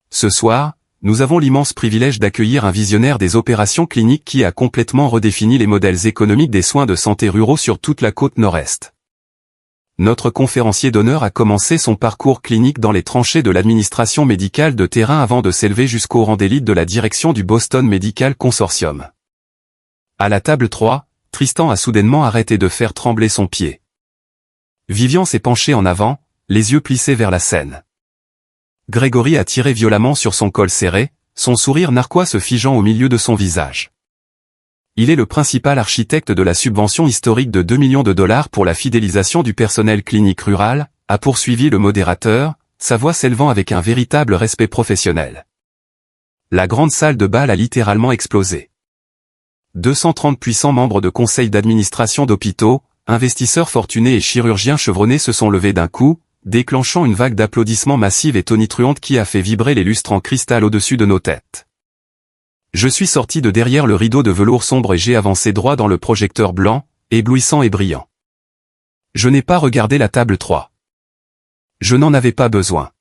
Ce soir, nous avons l'immense privilège d'accueillir un visionnaire des opérations cliniques qui a complètement redéfini les modèles économiques des soins de santé ruraux sur toute la côte nord-est. Notre conférencier d'honneur a commencé son parcours clinique dans les tranchées de l'administration médicale de terrain avant de s'élever jusqu'au rang d'élite de la direction du Boston Medical Consortium. À la table 3, Tristan a soudainement arrêté de faire trembler son pied. Vivian s'est penchée en avant, les yeux plissés vers la scène. Grégory a tiré violemment sur son col serré, son sourire narquois se figeant au milieu de son visage. Il est le principal architecte de la subvention historique de 2 millions de dollars pour la fidélisation du personnel clinique rural, a poursuivi le modérateur, sa voix s'élevant avec un véritable respect professionnel. La grande salle de bal a littéralement explosé. 230 puissants membres de conseil d'administration d'hôpitaux, investisseurs fortunés et chirurgiens chevronnés se sont levés d'un coup, déclenchant une vague d'applaudissements massive et tonitruante qui a fait vibrer les lustres en cristal au-dessus de nos têtes. Je suis sorti de derrière le rideau de velours sombre et j'ai avancé droit dans le projecteur blanc, éblouissant et brillant. Je n'ai pas regardé la table 3. Je n'en avais pas besoin.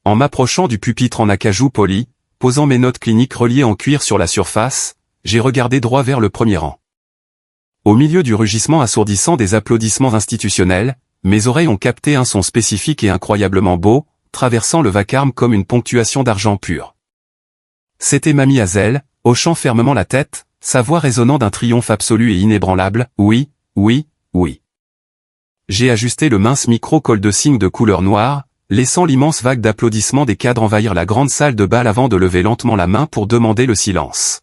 En m'approchant du pupitre en acajou poli, posant mes notes cliniques reliées en cuir sur la surface, j'ai regardé droit vers le premier rang. Au milieu du rugissement assourdissant des applaudissements institutionnels, mes oreilles ont capté un son spécifique et incroyablement beau, traversant le vacarme comme une ponctuation d'argent pur. C'était Mamie Hazel, hochant fermement la tête, sa voix résonnant d'un triomphe absolu et inébranlable, « Oui, oui, oui ». J'ai ajusté le mince micro col de cygne de couleur noire, laissant l'immense vague d'applaudissements des cadres envahir la grande salle de bal avant de lever lentement la main pour demander le silence.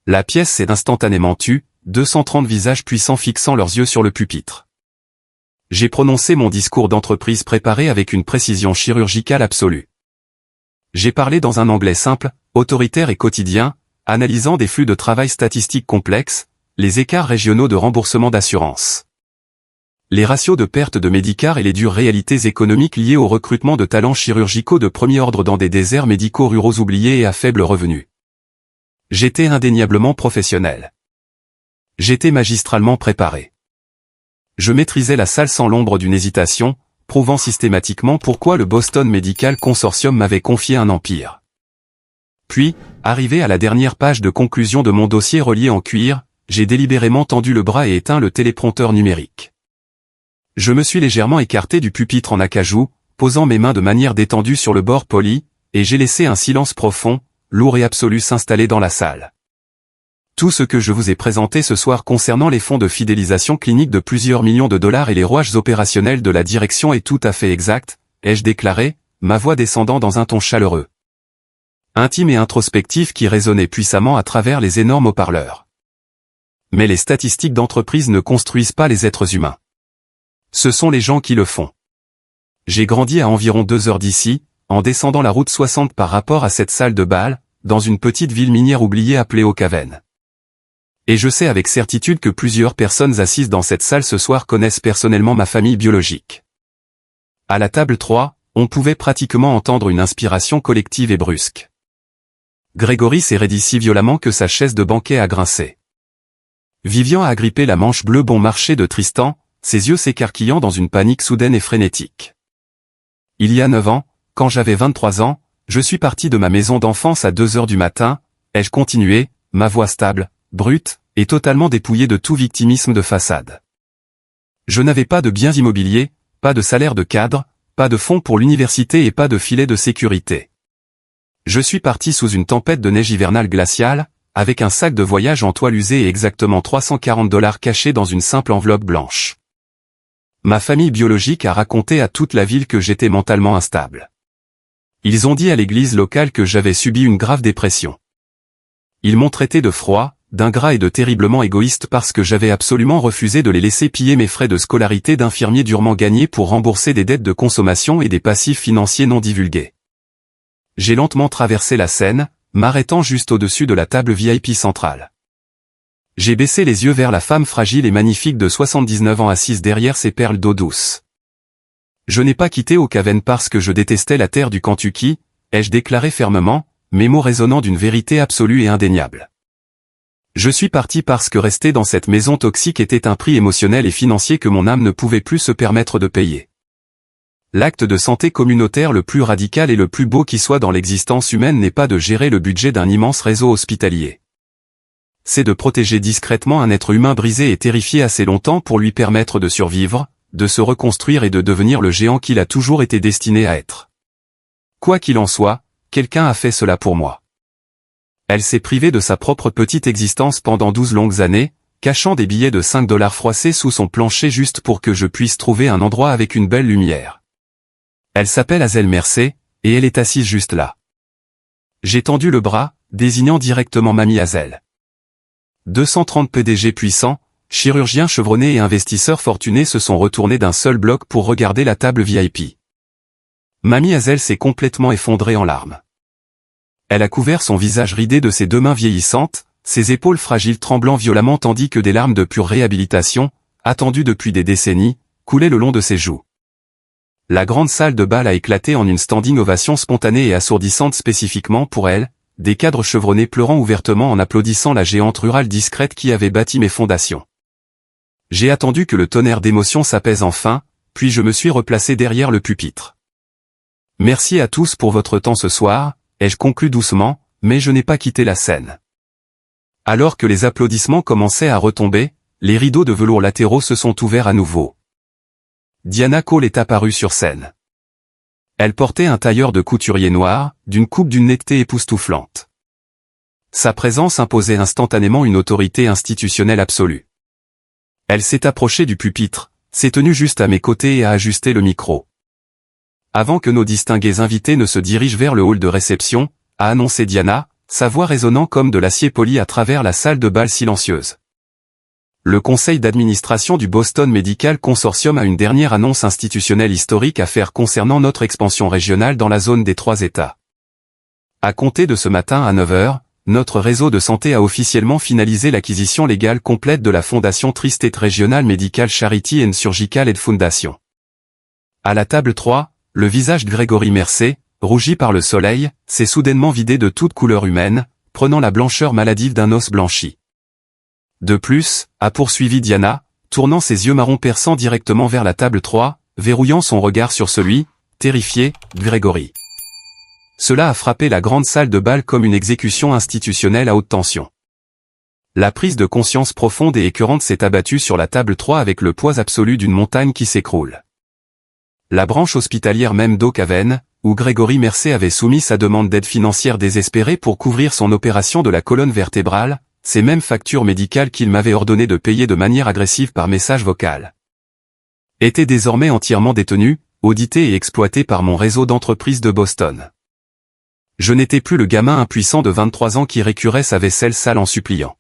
La pièce s'est instantanément tue, 230 visages puissants fixant leurs yeux sur le pupitre. J'ai prononcé mon discours d'entreprise préparé avec une précision chirurgicale absolue. J'ai parlé dans un anglais simple, autoritaire et quotidien, analysant des flux de travail statistiques complexes, les écarts régionaux de remboursement d'assurance. Les ratios de perte de médicars et les dures réalités économiques liées au recrutement de talents chirurgicaux de premier ordre dans des déserts médicaux ruraux oubliés et à faible revenu. J'étais indéniablement professionnel. J'étais magistralement préparé. Je maîtrisais la salle sans l'ombre d'une hésitation, prouvant systématiquement pourquoi le Boston Medical Consortium m'avait confié un empire. Puis, arrivé à la dernière page de conclusion de mon dossier relié en cuir, j'ai délibérément tendu le bras et éteint le téléprompteur numérique. Je me suis légèrement écarté du pupitre en acajou, posant mes mains de manière détendue sur le bord poli, et j'ai laissé un silence profond, lourd et absolu s'installer dans la salle. Tout ce que je vous ai présenté ce soir concernant les fonds de fidélisation clinique de plusieurs millions de dollars et les rouages opérationnels de la direction est tout à fait exact, ai-je déclaré, ma voix descendant dans un ton chaleureux, intime et introspectif qui résonnait puissamment à travers les énormes haut-parleurs. Mais les statistiques d'entreprise ne construisent pas les êtres humains. Ce sont les gens qui le font. J'ai grandi à environ 2 heures d'ici, en descendant la route 60 par rapport à cette salle de bal, dans une petite ville minière oubliée appelée Oakaven. Et je sais avec certitude que plusieurs personnes assises dans cette salle ce soir connaissent personnellement ma famille biologique. À la table 3, on pouvait pratiquement entendre une inspiration collective et brusque. Grégory s'est raidi si violemment que sa chaise de banquet a grincé. Vivian a agrippé la manche bleue bon marché de Tristan, ses yeux s'écarquillant dans une panique soudaine et frénétique. Il y a 9 ans, quand j'avais 23 ans, je suis parti de ma maison d'enfance à 2 heures du matin, ai-je continué, ma voix stable, brute, et totalement dépouillée de tout victimisme de façade. Je n'avais pas de biens immobiliers, pas de salaire de cadre, pas de fonds pour l'université et pas de filet de sécurité. Je suis parti sous une tempête de neige hivernale glaciale, avec un sac de voyage en toile usée et exactement $340 cachés dans une simple enveloppe blanche. Ma famille biologique a raconté à toute la ville que j'étais mentalement instable. Ils ont dit à l'église locale que j'avais subi une grave dépression. Ils m'ont traité de froid, d'ingrat et de terriblement égoïste parce que j'avais absolument refusé de les laisser piller mes frais de scolarité d'infirmier durement gagnés pour rembourser des dettes de consommation et des passifs financiers non divulgués. J'ai lentement traversé la scène, m'arrêtant juste au-dessus de la table VIP centrale. J'ai baissé les yeux vers la femme fragile et magnifique de 79 ans assise derrière ses perles d'eau douce. Je n'ai pas quitté Oakaven parce que je détestais la terre du Kentucky, ai-je déclaré fermement, mes mots résonnant d'une vérité absolue et indéniable. Je suis parti parce que rester dans cette maison toxique était un prix émotionnel et financier que mon âme ne pouvait plus se permettre de payer. L'acte de santé communautaire le plus radical et le plus beau qui soit dans l'existence humaine n'est pas de gérer le budget d'un immense réseau hospitalier. C'est de protéger discrètement un être humain brisé et terrifié assez longtemps pour lui permettre de survivre, de se reconstruire et de devenir le géant qu'il a toujours été destiné à être. Quoi qu'il en soit, quelqu'un a fait cela pour moi. Elle s'est privée de sa propre petite existence pendant 12 longues années, cachant des billets de $5 froissés sous son plancher juste pour que je puisse trouver un endroit avec une belle lumière. Elle s'appelle Hazel Mercé, et elle est assise juste là. J'ai tendu le bras, désignant directement Mamie Hazel. 230 PDG puissants, chirurgiens chevronnés et investisseurs fortunés se sont retournés d'un seul bloc pour regarder la table VIP. Mamie Hazel s'est complètement effondrée en larmes. Elle a couvert son visage ridé de ses 2 mains vieillissantes, ses épaules fragiles tremblant violemment tandis que des larmes de pure réhabilitation, attendues depuis des décennies, coulaient le long de ses joues. La grande salle de bal a éclaté en une standing ovation spontanée et assourdissante spécifiquement pour elle, des cadres chevronnés pleurant ouvertement en applaudissant la géante rurale discrète qui avait bâti mes fondations. J'ai attendu que le tonnerre d'émotions s'apaise enfin, puis je me suis replacé derrière le pupitre. Merci à tous pour votre temps ce soir, ai-je conclu doucement, mais je n'ai pas quitté la scène. Alors que les applaudissements commençaient à retomber, les rideaux de velours latéraux se sont ouverts à nouveau. Diana Cole est apparue sur scène. Elle portait un tailleur de couturier noir, d'une coupe d'une netteté époustouflante. Sa présence imposait instantanément une autorité institutionnelle absolue. Elle s'est approchée du pupitre, s'est tenue juste à mes côtés et a ajusté le micro. Avant que nos distingués invités ne se dirigent vers le hall de réception, a annoncé Diana, sa voix résonnant comme de l'acier poli à travers la salle de bal silencieuse. Le conseil d'administration du Boston Medical Consortium a une dernière annonce institutionnelle historique à faire concernant notre expansion régionale dans la zone des 3 États. À compter de ce matin à 9 heures, notre réseau de santé a officiellement finalisé l'acquisition légale complète de la fondation Tri-State Regional Medical Charity and Surgical Aid Foundation. À la table 3, le visage de Grégory Mercé, rougi par le soleil, s'est soudainement vidé de toute couleur humaine, prenant la blancheur maladive d'un os blanchi. De plus, a poursuivi Diana, tournant ses yeux marrons perçants directement vers la table 3, verrouillant son regard sur celui, terrifié, de Grégory. Cela a frappé la grande salle de bal comme une exécution institutionnelle à haute tension. La prise de conscience profonde et écœurante s'est abattue sur la table 3 avec le poids absolu d'une montagne qui s'écroule. La branche hospitalière même d'Oak Haven, où Grégory Mercé avait soumis sa demande d'aide financière désespérée pour couvrir son opération de la colonne vertébrale, ces mêmes factures médicales qu'il m'avait ordonné de payer de manière agressive par message vocal, étaient désormais entièrement détenues, auditées et exploitées par mon réseau d'entreprises de Boston. Je n'étais plus le gamin impuissant de 23 ans qui récurait sa vaisselle sale en suppliant.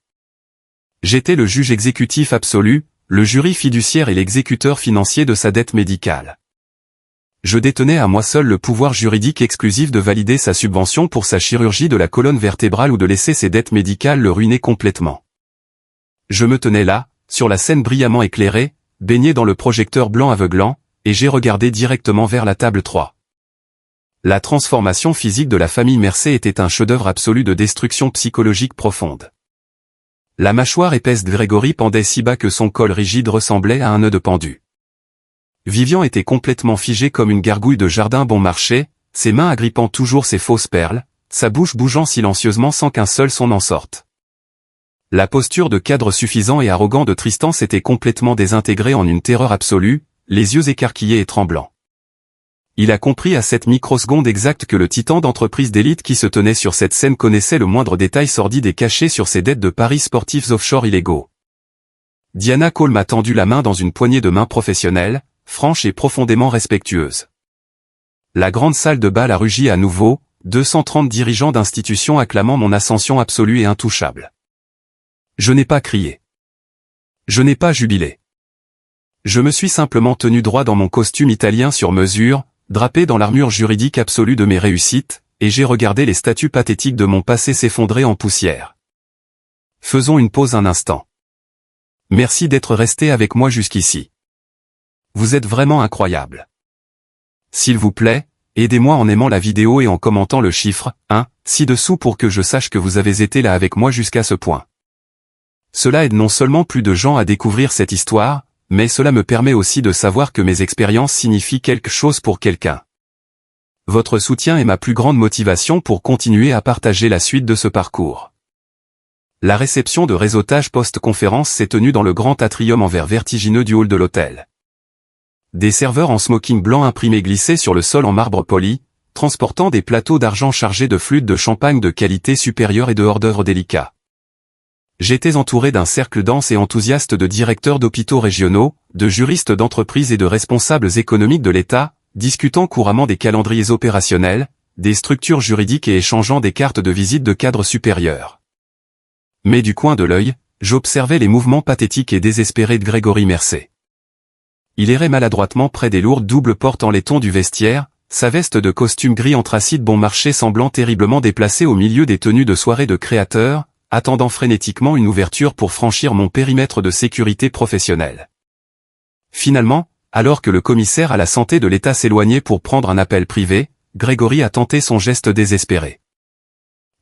J'étais le juge exécutif absolu, le jury fiduciaire et l'exécuteur financier de sa dette médicale. Je détenais à moi seul le pouvoir juridique exclusif de valider sa subvention pour sa chirurgie de la colonne vertébrale ou de laisser ses dettes médicales le ruiner complètement. Je me tenais là, sur la scène brillamment éclairée, baigné dans le projecteur blanc aveuglant, et j'ai regardé directement vers la table 3. La transformation physique de la famille Mercé était un chef-d'œuvre absolu de destruction psychologique profonde. La mâchoire épaisse de Grégory pendait si bas que son col rigide ressemblait à un nœud de pendu. Vivian était complètement figé comme une gargouille de jardin bon marché, ses mains agrippant toujours ses fausses perles, sa bouche bougeant silencieusement sans qu'un seul son en sorte. La posture de cadre suffisant et arrogant de Tristan s'était complètement désintégrée en une terreur absolue, les yeux écarquillés et tremblants. Il a compris à cette microseconde exacte que le titan d'entreprise d'élite qui se tenait sur cette scène connaissait le moindre détail sordide et caché sur ses dettes de paris sportifs offshore illégaux. Diana Cole m'a tendu la main dans une poignée de main professionnelle, franche et profondément respectueuse. La grande salle de bal a rugi à nouveau, 230 dirigeants d'institutions acclamant mon ascension absolue et intouchable. Je n'ai pas crié. Je n'ai pas jubilé. Je me suis simplement tenu droit dans mon costume italien sur mesure, drapé dans l'armure juridique absolue de mes réussites, et j'ai regardé les statues pathétiques de mon passé s'effondrer en poussière. Faisons une pause un instant. Merci d'être resté avec moi jusqu'ici. Vous êtes vraiment incroyable. S'il vous plaît, aidez-moi en aimant la vidéo et en commentant le chiffre 1 ci-dessous pour que je sache que vous avez été là avec moi jusqu'à ce point. Cela aide non seulement plus de gens à découvrir cette histoire, mais cela me permet aussi de savoir que mes expériences signifient quelque chose pour quelqu'un. Votre soutien est ma plus grande motivation pour continuer à partager la suite de ce parcours. La réception de réseautage post-conférence s'est tenue dans le grand atrium en verre vertigineux du hall de l'hôtel. Des serveurs en smoking blanc imprimé glissaient sur le sol en marbre poli, transportant des plateaux d'argent chargés de flûtes de champagne de qualité supérieure et de hors-d'œuvre délicats. J'étais entouré d'un cercle dense et enthousiaste de directeurs d'hôpitaux régionaux, de juristes d'entreprises et de responsables économiques de l'État, discutant couramment des calendriers opérationnels, des structures juridiques et échangeant des cartes de visite de cadres supérieurs. Mais du coin de l'œil, j'observais les mouvements pathétiques et désespérés de Grégory Mercé. Il errait maladroitement près des lourdes doubles portes en laiton du vestiaire, sa veste de costume gris anthracite bon marché semblant terriblement déplacée au milieu des tenues de soirée de créateurs, attendant frénétiquement une ouverture pour franchir mon périmètre de sécurité professionnelle. Finalement, alors que le commissaire à la santé de l'État s'éloignait pour prendre un appel privé, Grégory a tenté son geste désespéré.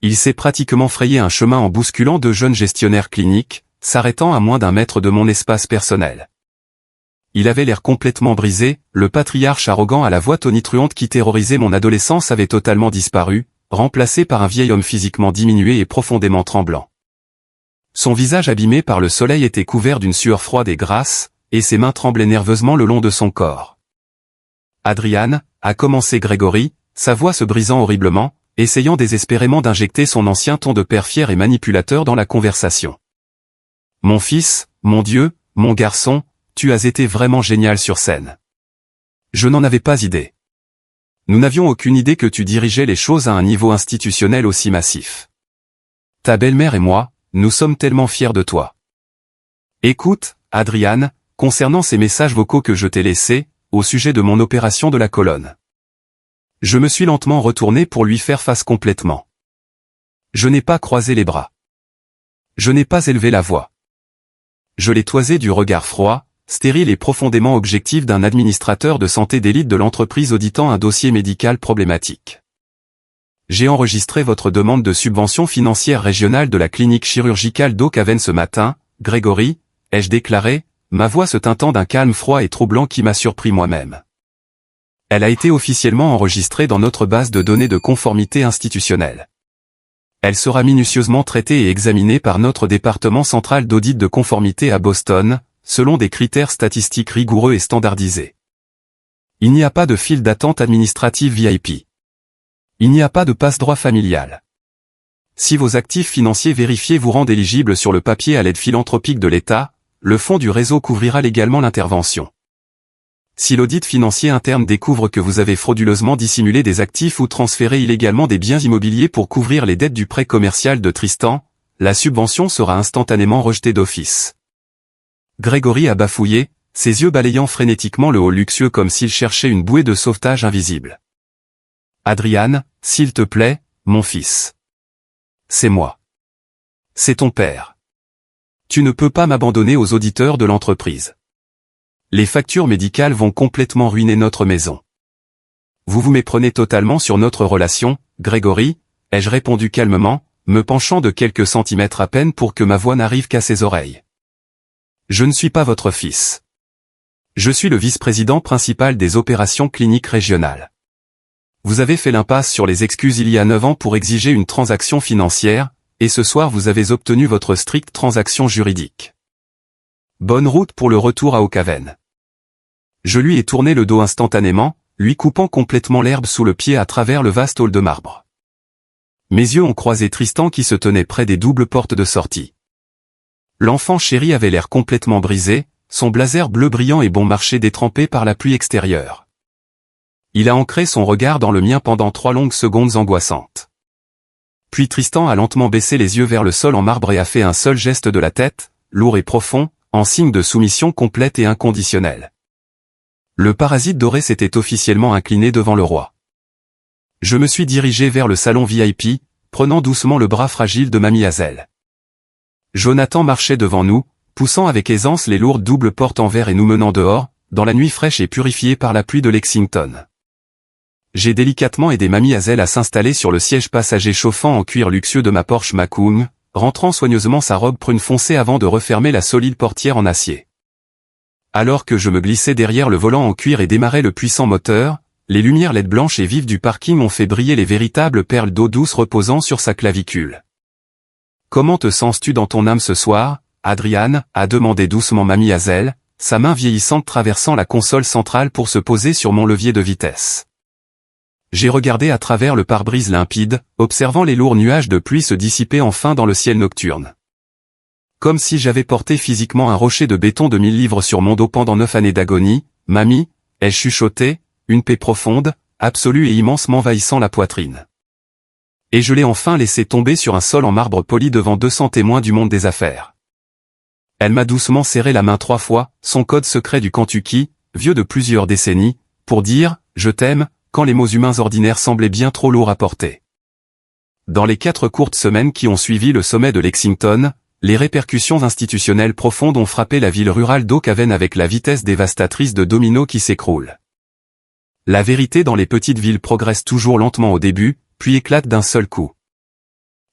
Il s'est pratiquement frayé un chemin en bousculant deux jeunes gestionnaires cliniques, s'arrêtant à moins d'un mètre de mon espace personnel. Il avait l'air complètement brisé, le patriarche arrogant à la voix tonitruante qui terrorisait mon adolescence avait totalement disparu, remplacé par un vieil homme physiquement diminué et profondément tremblant. Son visage abîmé par le soleil était couvert d'une sueur froide et grasse, et ses mains tremblaient nerveusement le long de son corps. « Adrian » a commencé Grégory, sa voix se brisant horriblement, essayant désespérément d'injecter son ancien ton de père fier et manipulateur dans la conversation. « Mon fils, mon Dieu, mon garçon, tu as été vraiment génial sur scène. Je n'en avais pas idée. Nous n'avions aucune idée que tu dirigeais les choses à un niveau institutionnel aussi massif. Ta belle-mère et moi, nous sommes tellement fiers de toi. Écoute, Adrian, concernant ces messages vocaux que je t'ai laissés, au sujet de mon opération de la colonne. Je me suis lentement retourné pour lui faire face complètement. Je n'ai pas croisé les bras. Je n'ai pas élevé la voix. Je l'ai toisé du regard froid, stérile et profondément objectif d'un administrateur de santé d'élite de l'entreprise auditant un dossier médical problématique. J'ai enregistré votre demande de subvention financière régionale de la clinique chirurgicale d'Oak Haven ce matin, Grégory, ai-je déclaré, ma voix se teintant d'un calme froid et troublant qui m'a surpris moi-même. Elle a été officiellement enregistrée dans notre base de données de conformité institutionnelle. Elle sera minutieusement traitée et examinée par notre département central d'audit de conformité à Boston, selon des critères statistiques rigoureux et standardisés. Il n'y a pas de file d'attente administrative VIP. Il n'y a pas de passe-droit familial. Si vos actifs financiers vérifiés vous rendent éligible sur le papier à l'aide philanthropique de l'État, le fonds du réseau couvrira légalement l'intervention. Si l'audit financier interne découvre que vous avez frauduleusement dissimulé des actifs ou transféré illégalement des biens immobiliers pour couvrir les dettes du prêt commercial de Tristan, la subvention sera instantanément rejetée d'office. Grégory a bafouillé, ses yeux balayant frénétiquement le hall luxueux comme s'il cherchait une bouée de sauvetage invisible. Adrian, s'il te plaît, mon fils. C'est moi. C'est ton père. Tu ne peux pas m'abandonner aux auditeurs de l'entreprise. Les factures médicales vont complètement ruiner notre maison. Vous vous méprenez totalement sur notre relation, Grégory, ai-je répondu calmement, me penchant de quelques centimètres à peine pour que ma voix n'arrive qu'à ses oreilles. Je ne suis pas votre fils. Je suis le vice-président principal des opérations cliniques régionales. Vous avez fait l'impasse sur les excuses il y a 9 ans pour exiger une transaction financière, et ce soir vous avez obtenu votre stricte transaction juridique. Bonne route pour le retour à Oak Haven. Je lui ai tourné le dos instantanément, lui coupant complètement l'herbe sous le pied à travers le vaste hall de marbre. Mes yeux ont croisé Tristan qui se tenait près des doubles portes de sortie. L'enfant chéri avait l'air complètement brisé, son blazer bleu brillant et bon marché détrempé par la pluie extérieure. Il a ancré son regard dans le mien pendant 3 longues secondes angoissantes. Puis Tristan a lentement baissé les yeux vers le sol en marbre et a fait un seul geste de la tête, lourd et profond, en signe de soumission complète et inconditionnelle. Le parasite doré s'était officiellement incliné devant le roi. Je me suis dirigé vers le salon VIP, prenant doucement le bras fragile de Mamie Hazel. Jonathan marchait devant nous, poussant avec aisance les lourdes doubles portes en verre et nous menant dehors, dans la nuit fraîche et purifiée par la pluie de Lexington. J'ai délicatement aidé Mamie Hazel à s'installer sur le siège passager chauffant en cuir luxueux de ma Porsche Macoun, rentrant soigneusement sa robe prune foncée avant de refermer la solide portière en acier. Alors que je me glissais derrière le volant en cuir et démarrais le puissant moteur, les lumières LED blanches et vives du parking ont fait briller les véritables perles d'eau douce reposant sur sa clavicule. « Comment te sens-tu dans ton âme ce soir, Adrian ?» a demandé doucement Mamie Hazel, sa main vieillissante traversant la console centrale pour se poser sur mon levier de vitesse. J'ai regardé à travers le pare-brise limpide, observant les lourds nuages de pluie se dissiper enfin dans le ciel nocturne. Comme si j'avais porté physiquement un rocher de béton de 1000 livres sur mon dos pendant 9 années d'agonie, Mamie, ai-je chuchoté, une paix profonde, absolue et immense m'envahissant la poitrine. Et je l'ai enfin laissé tomber sur un sol en marbre poli devant 200 témoins du monde des affaires. Elle m'a doucement serré la main 3 fois, son code secret du Kentucky, vieux de plusieurs décennies, pour dire « je t'aime », quand les mots humains ordinaires semblaient bien trop lourds à porter. Dans les 4 courtes semaines qui ont suivi le sommet de Lexington, les répercussions institutionnelles profondes ont frappé la ville rurale d'Oak Haven avec la vitesse dévastatrice de dominos qui s'écroulent. La vérité dans les petites villes progresse toujours lentement au début, puis éclate d'un seul coup.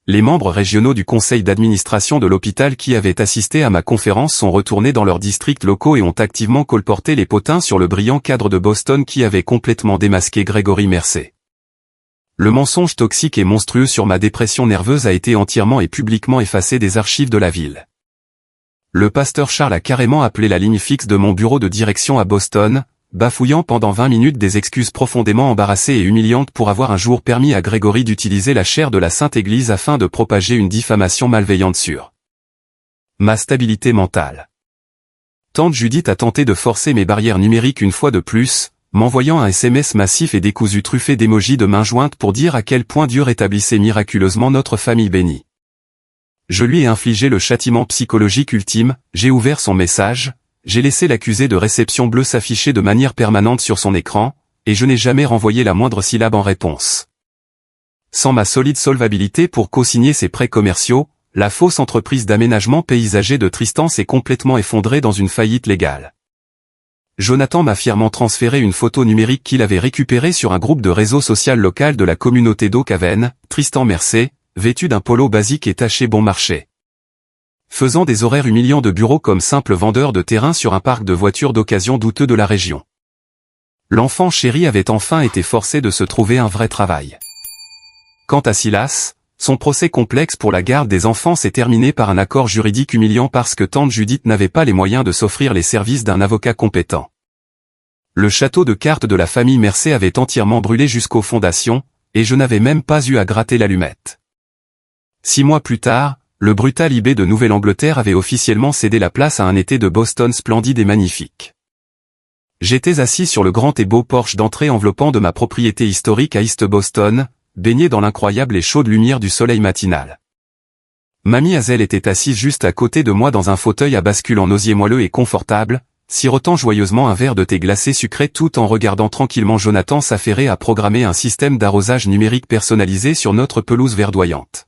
Les membres régionaux du conseil d'administration de l'hôpital qui avaient assisté à ma conférence sont retournés dans leurs districts locaux et ont activement colporté les potins sur le brillant cadre de Boston qui avait complètement démasqué Grégory Mercer. Le mensonge toxique et monstrueux sur ma dépression nerveuse a été entièrement et publiquement effacé des archives de la ville. Le pasteur Charles a carrément appelé la ligne fixe de mon bureau de direction à Boston, bafouillant pendant 20 minutes des excuses profondément embarrassées et humiliantes pour avoir un jour permis à Grégory d'utiliser la chair de la Sainte Église afin de propager une diffamation malveillante sur ma stabilité mentale. Tante Judith a tenté de forcer mes barrières numériques une fois de plus, m'envoyant un SMS massif et décousu truffé d'émojis de mains jointes pour dire à quel point Dieu rétablissait miraculeusement notre famille bénie. Je lui ai infligé le châtiment psychologique ultime, j'ai ouvert son message, j'ai laissé l'accusé de réception bleue s'afficher de manière permanente sur son écran, et je n'ai jamais renvoyé la moindre syllabe en réponse. Sans ma solide solvabilité pour co-signer ces prêts commerciaux, la fausse entreprise d'aménagement paysager de Tristan s'est complètement effondrée dans une faillite légale. Jonathan m'a fièrement transféré une photo numérique qu'il avait récupérée sur un groupe de réseau social local de la communauté d'Aucaven, Tristan Mercé, vêtu d'un polo basique et taché bon marché. Faisant des horaires humiliants de bureau comme simple vendeur de terrain sur un parc de voitures d'occasion douteux de la région. L'enfant chéri avait enfin été forcé de se trouver un vrai travail. Quant à Silas, son procès complexe pour la garde des enfants s'est terminé par un accord juridique humiliant parce que tante Judith n'avait pas les moyens de s'offrir les services d'un avocat compétent. Le château de cartes de la famille Mercé avait entièrement brûlé jusqu'aux fondations, et je n'avais même pas eu à gratter l'allumette. 6 mois plus tard, le brutal IB de Nouvelle-Angleterre avait officiellement cédé la place à un été de Boston splendide et magnifique. J'étais assis sur le grand et beau porche d'entrée enveloppant de ma propriété historique à East Boston, baigné dans l'incroyable et chaude lumière du soleil matinal. Mamie Hazel était assise juste à côté de moi dans un fauteuil à bascule en osier moelleux et confortable, sirotant joyeusement un verre de thé glacé sucré tout en regardant tranquillement Jonathan s'affairer à programmer un système d'arrosage numérique personnalisé sur notre pelouse verdoyante.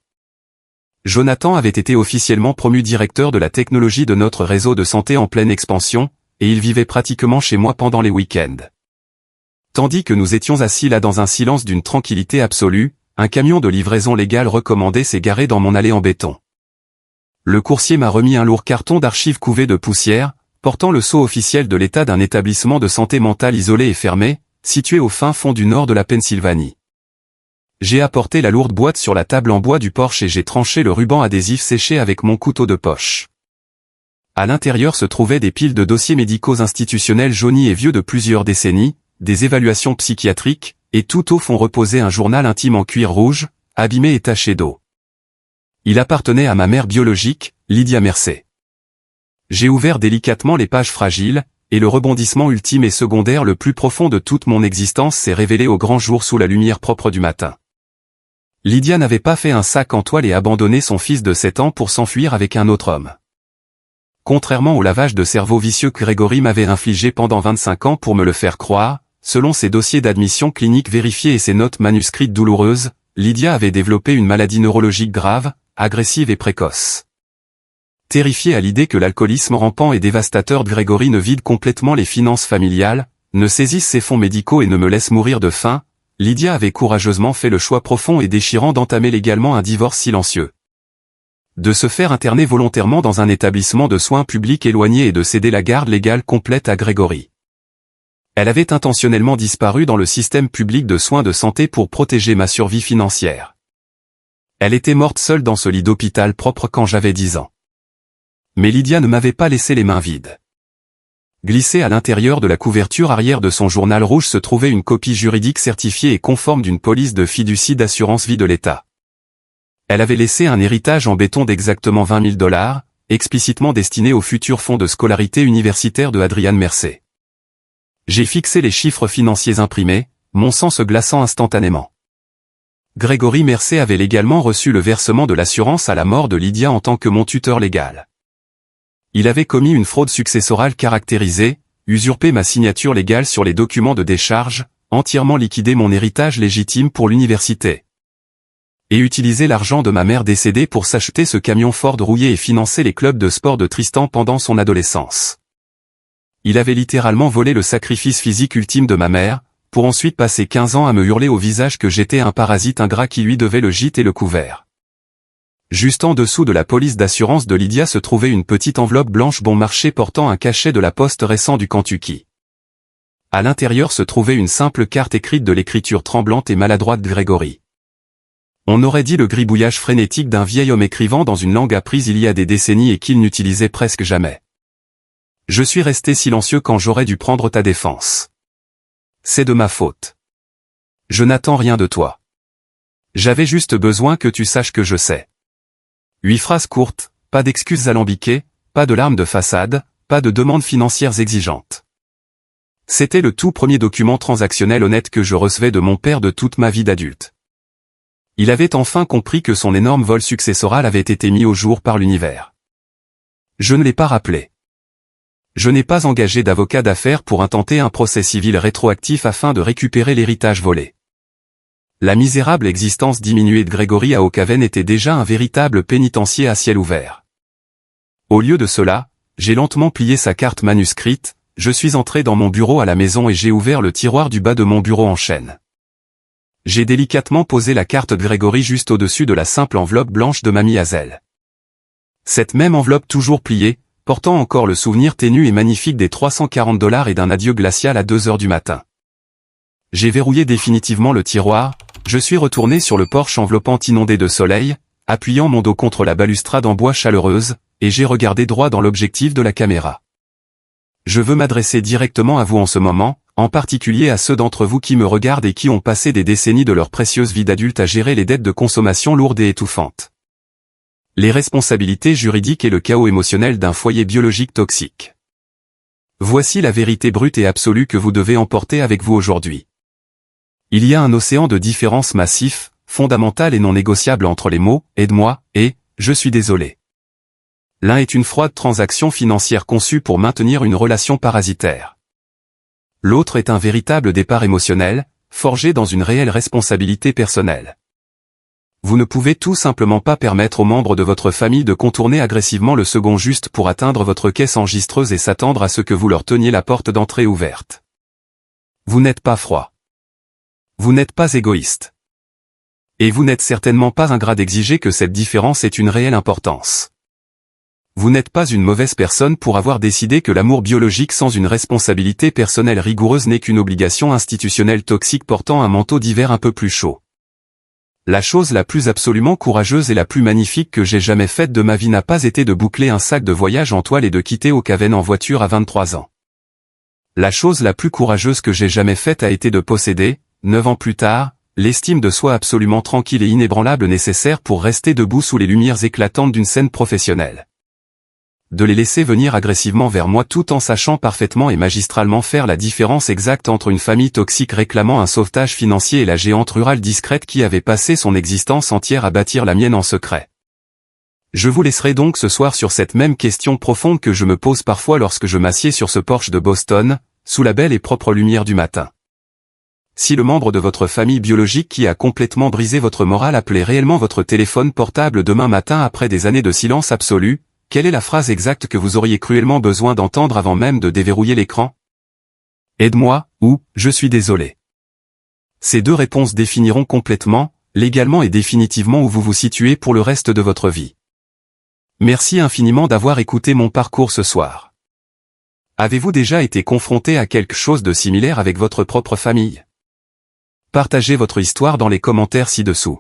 Jonathan avait été officiellement promu directeur de la technologie de notre réseau de santé en pleine expansion, et il vivait pratiquement chez moi pendant les week-ends. Tandis que nous étions assis là dans un silence d'une tranquillité absolue, un camion de livraison légale recommandé s'est garé dans mon allée en béton. Le coursier m'a remis un lourd carton d'archives couvé de poussière, portant le sceau officiel de l'état d'un établissement de santé mentale isolé et fermé, situé au fin fond du nord de la Pennsylvanie. J'ai apporté la lourde boîte sur la table en bois du porche et j'ai tranché le ruban adhésif séché avec mon couteau de poche. À l'intérieur se trouvaient des piles de dossiers médicaux institutionnels jaunis et vieux de plusieurs décennies, des évaluations psychiatriques, et tout au fond reposait un journal intime en cuir rouge, abîmé et taché d'eau. Il appartenait à ma mère biologique, Lydia Mercé. J'ai ouvert délicatement les pages fragiles, et le rebondissement ultime et secondaire le plus profond de toute mon existence s'est révélé au grand jour sous la lumière propre du matin. Lydia n'avait pas fait un sac en toile et abandonné son fils de 7 ans pour s'enfuir avec un autre homme. Contrairement au lavage de cerveau vicieux que Grégory m'avait infligé pendant 25 ans pour me le faire croire, selon ses dossiers d'admission clinique vérifiés et ses notes manuscrites douloureuses, Lydia avait développé une maladie neurologique grave, agressive et précoce. Terrifiée à l'idée que l'alcoolisme rampant et dévastateur de Grégory ne vide complètement les finances familiales, ne saisisse ses fonds médicaux et ne me laisse mourir de faim, Lydia avait courageusement fait le choix profond et déchirant d'entamer légalement un divorce silencieux. De se faire interner volontairement dans un établissement de soins publics éloigné et de céder la garde légale complète à Grégory. Elle avait intentionnellement disparu dans le système public de soins de santé pour protéger ma survie financière. Elle était morte seule dans ce lit d'hôpital propre quand j'avais 10 ans. Mais Lydia ne m'avait pas laissé les mains vides. Glissée à l'intérieur de la couverture arrière de son journal rouge se trouvait une copie juridique certifiée et conforme d'une police de fiducie d'assurance vie de l'État. Elle avait laissé un héritage en béton d'exactement $20 000, explicitement destiné au futur fonds de scolarité universitaire de Adrian Mercé. J'ai fixé les chiffres financiers imprimés, mon sang se glaçant instantanément. Grégory Mercé avait légalement reçu le versement de l'assurance à la mort de Lydia en tant que mon tuteur légal. Il avait commis une fraude successorale caractérisée, usurpé ma signature légale sur les documents de décharge, entièrement liquidé mon héritage légitime pour l'université. Et utilisé l'argent de ma mère décédée pour s'acheter ce camion Ford rouillé et financer les clubs de sport de Tristan pendant son adolescence. Il avait littéralement volé le sacrifice physique ultime de ma mère, pour ensuite passer 15 ans à me hurler au visage que j'étais un parasite ingrat qui lui devait le gîte et le couvert. Juste en dessous de la police d'assurance de Lydia se trouvait une petite enveloppe blanche bon marché portant un cachet de la poste récent du Kentucky. À l'intérieur se trouvait une simple carte écrite de l'écriture tremblante et maladroite de Grégory. On aurait dit le gribouillage frénétique d'un vieil homme écrivant dans une langue apprise il y a des décennies et qu'il n'utilisait presque jamais. Je suis resté silencieux quand j'aurais dû prendre ta défense. C'est de ma faute. Je n'attends rien de toi. J'avais juste besoin que tu saches que je sais. 8 phrases courtes, pas d'excuses alambiquées, pas de larmes de façade, pas de demandes financières exigeantes. C'était le tout premier document transactionnel honnête que je recevais de mon père de toute ma vie d'adulte. Il avait enfin compris que son énorme vol successoral avait été mis au jour par l'univers. Je ne l'ai pas rappelé. Je n'ai pas engagé d'avocat d'affaires pour intenter un procès civil rétroactif afin de récupérer l'héritage volé. La misérable existence diminuée de Grégory à Oakhaven était déjà un véritable pénitencier à ciel ouvert. Au lieu de cela, j'ai lentement plié sa carte manuscrite, je suis entré dans mon bureau à la maison et j'ai ouvert le tiroir du bas de mon bureau en chêne. J'ai délicatement posé la carte de Grégory juste au-dessus de la simple enveloppe blanche de Mamie Hazel. Cette même enveloppe toujours pliée, portant encore le souvenir ténu et magnifique des $340 et d'un adieu glacial à 2 heures du matin. J'ai verrouillé définitivement le tiroir, je suis retourné sur le porche enveloppant inondé de soleil, appuyant mon dos contre la balustrade en bois chaleureuse, et j'ai regardé droit dans l'objectif de la caméra. Je veux m'adresser directement à vous en ce moment, en particulier à ceux d'entre vous qui me regardent et qui ont passé des décennies de leur précieuse vie d'adulte à gérer les dettes de consommation lourdes et étouffantes. Les responsabilités juridiques et le chaos émotionnel d'un foyer biologique toxique. Voici la vérité brute et absolue que vous devez emporter avec vous aujourd'hui. Il y a un océan de différences massif, fondamental et non négociable entre les mots « aide-moi » et « je suis désolé ». L'un est une froide transaction financière conçue pour maintenir une relation parasitaire. L'autre est un véritable départ émotionnel, forgé dans une réelle responsabilité personnelle. Vous ne pouvez tout simplement pas permettre aux membres de votre famille de contourner agressivement le second juste pour atteindre votre caisse enregistreuse et s'attendre à ce que vous leur teniez la porte d'entrée ouverte. Vous n'êtes pas froid. Vous n'êtes pas égoïste. Et vous n'êtes certainement pas ingrat d'exiger que cette différence ait une réelle importance. Vous n'êtes pas une mauvaise personne pour avoir décidé que l'amour biologique sans une responsabilité personnelle rigoureuse n'est qu'une obligation institutionnelle toxique portant un manteau d'hiver un peu plus chaud. La chose la plus absolument courageuse et la plus magnifique que j'ai jamais faite de ma vie n'a pas été de boucler un sac de voyage en toile et de quitter Oakhaven en voiture à 23 ans. La chose la plus courageuse que j'ai jamais faite a été de posséder, 9 ans plus tard, l'estime de soi absolument tranquille et inébranlable nécessaire pour rester debout sous les lumières éclatantes d'une scène professionnelle. De les laisser venir agressivement vers moi tout en sachant parfaitement et magistralement faire la différence exacte entre une famille toxique réclamant un sauvetage financier et la géante rurale discrète qui avait passé son existence entière à bâtir la mienne en secret. Je vous laisserai donc ce soir sur cette même question profonde que je me pose parfois lorsque je m'assieds sur ce porche de Boston, sous la belle et propre lumière du matin. Si le membre de votre famille biologique qui a complètement brisé votre morale appelait réellement votre téléphone portable demain matin après des années de silence absolu, quelle est la phrase exacte que vous auriez cruellement besoin d'entendre avant même de déverrouiller l'écran? Aide-moi, ou, je suis désolé. Ces deux réponses définiront complètement, légalement et définitivement où vous vous situez pour le reste de votre vie. Merci infiniment d'avoir écouté mon parcours ce soir. Avez-vous déjà été confronté à quelque chose de similaire avec votre propre famille? Partagez votre histoire dans les commentaires ci-dessous.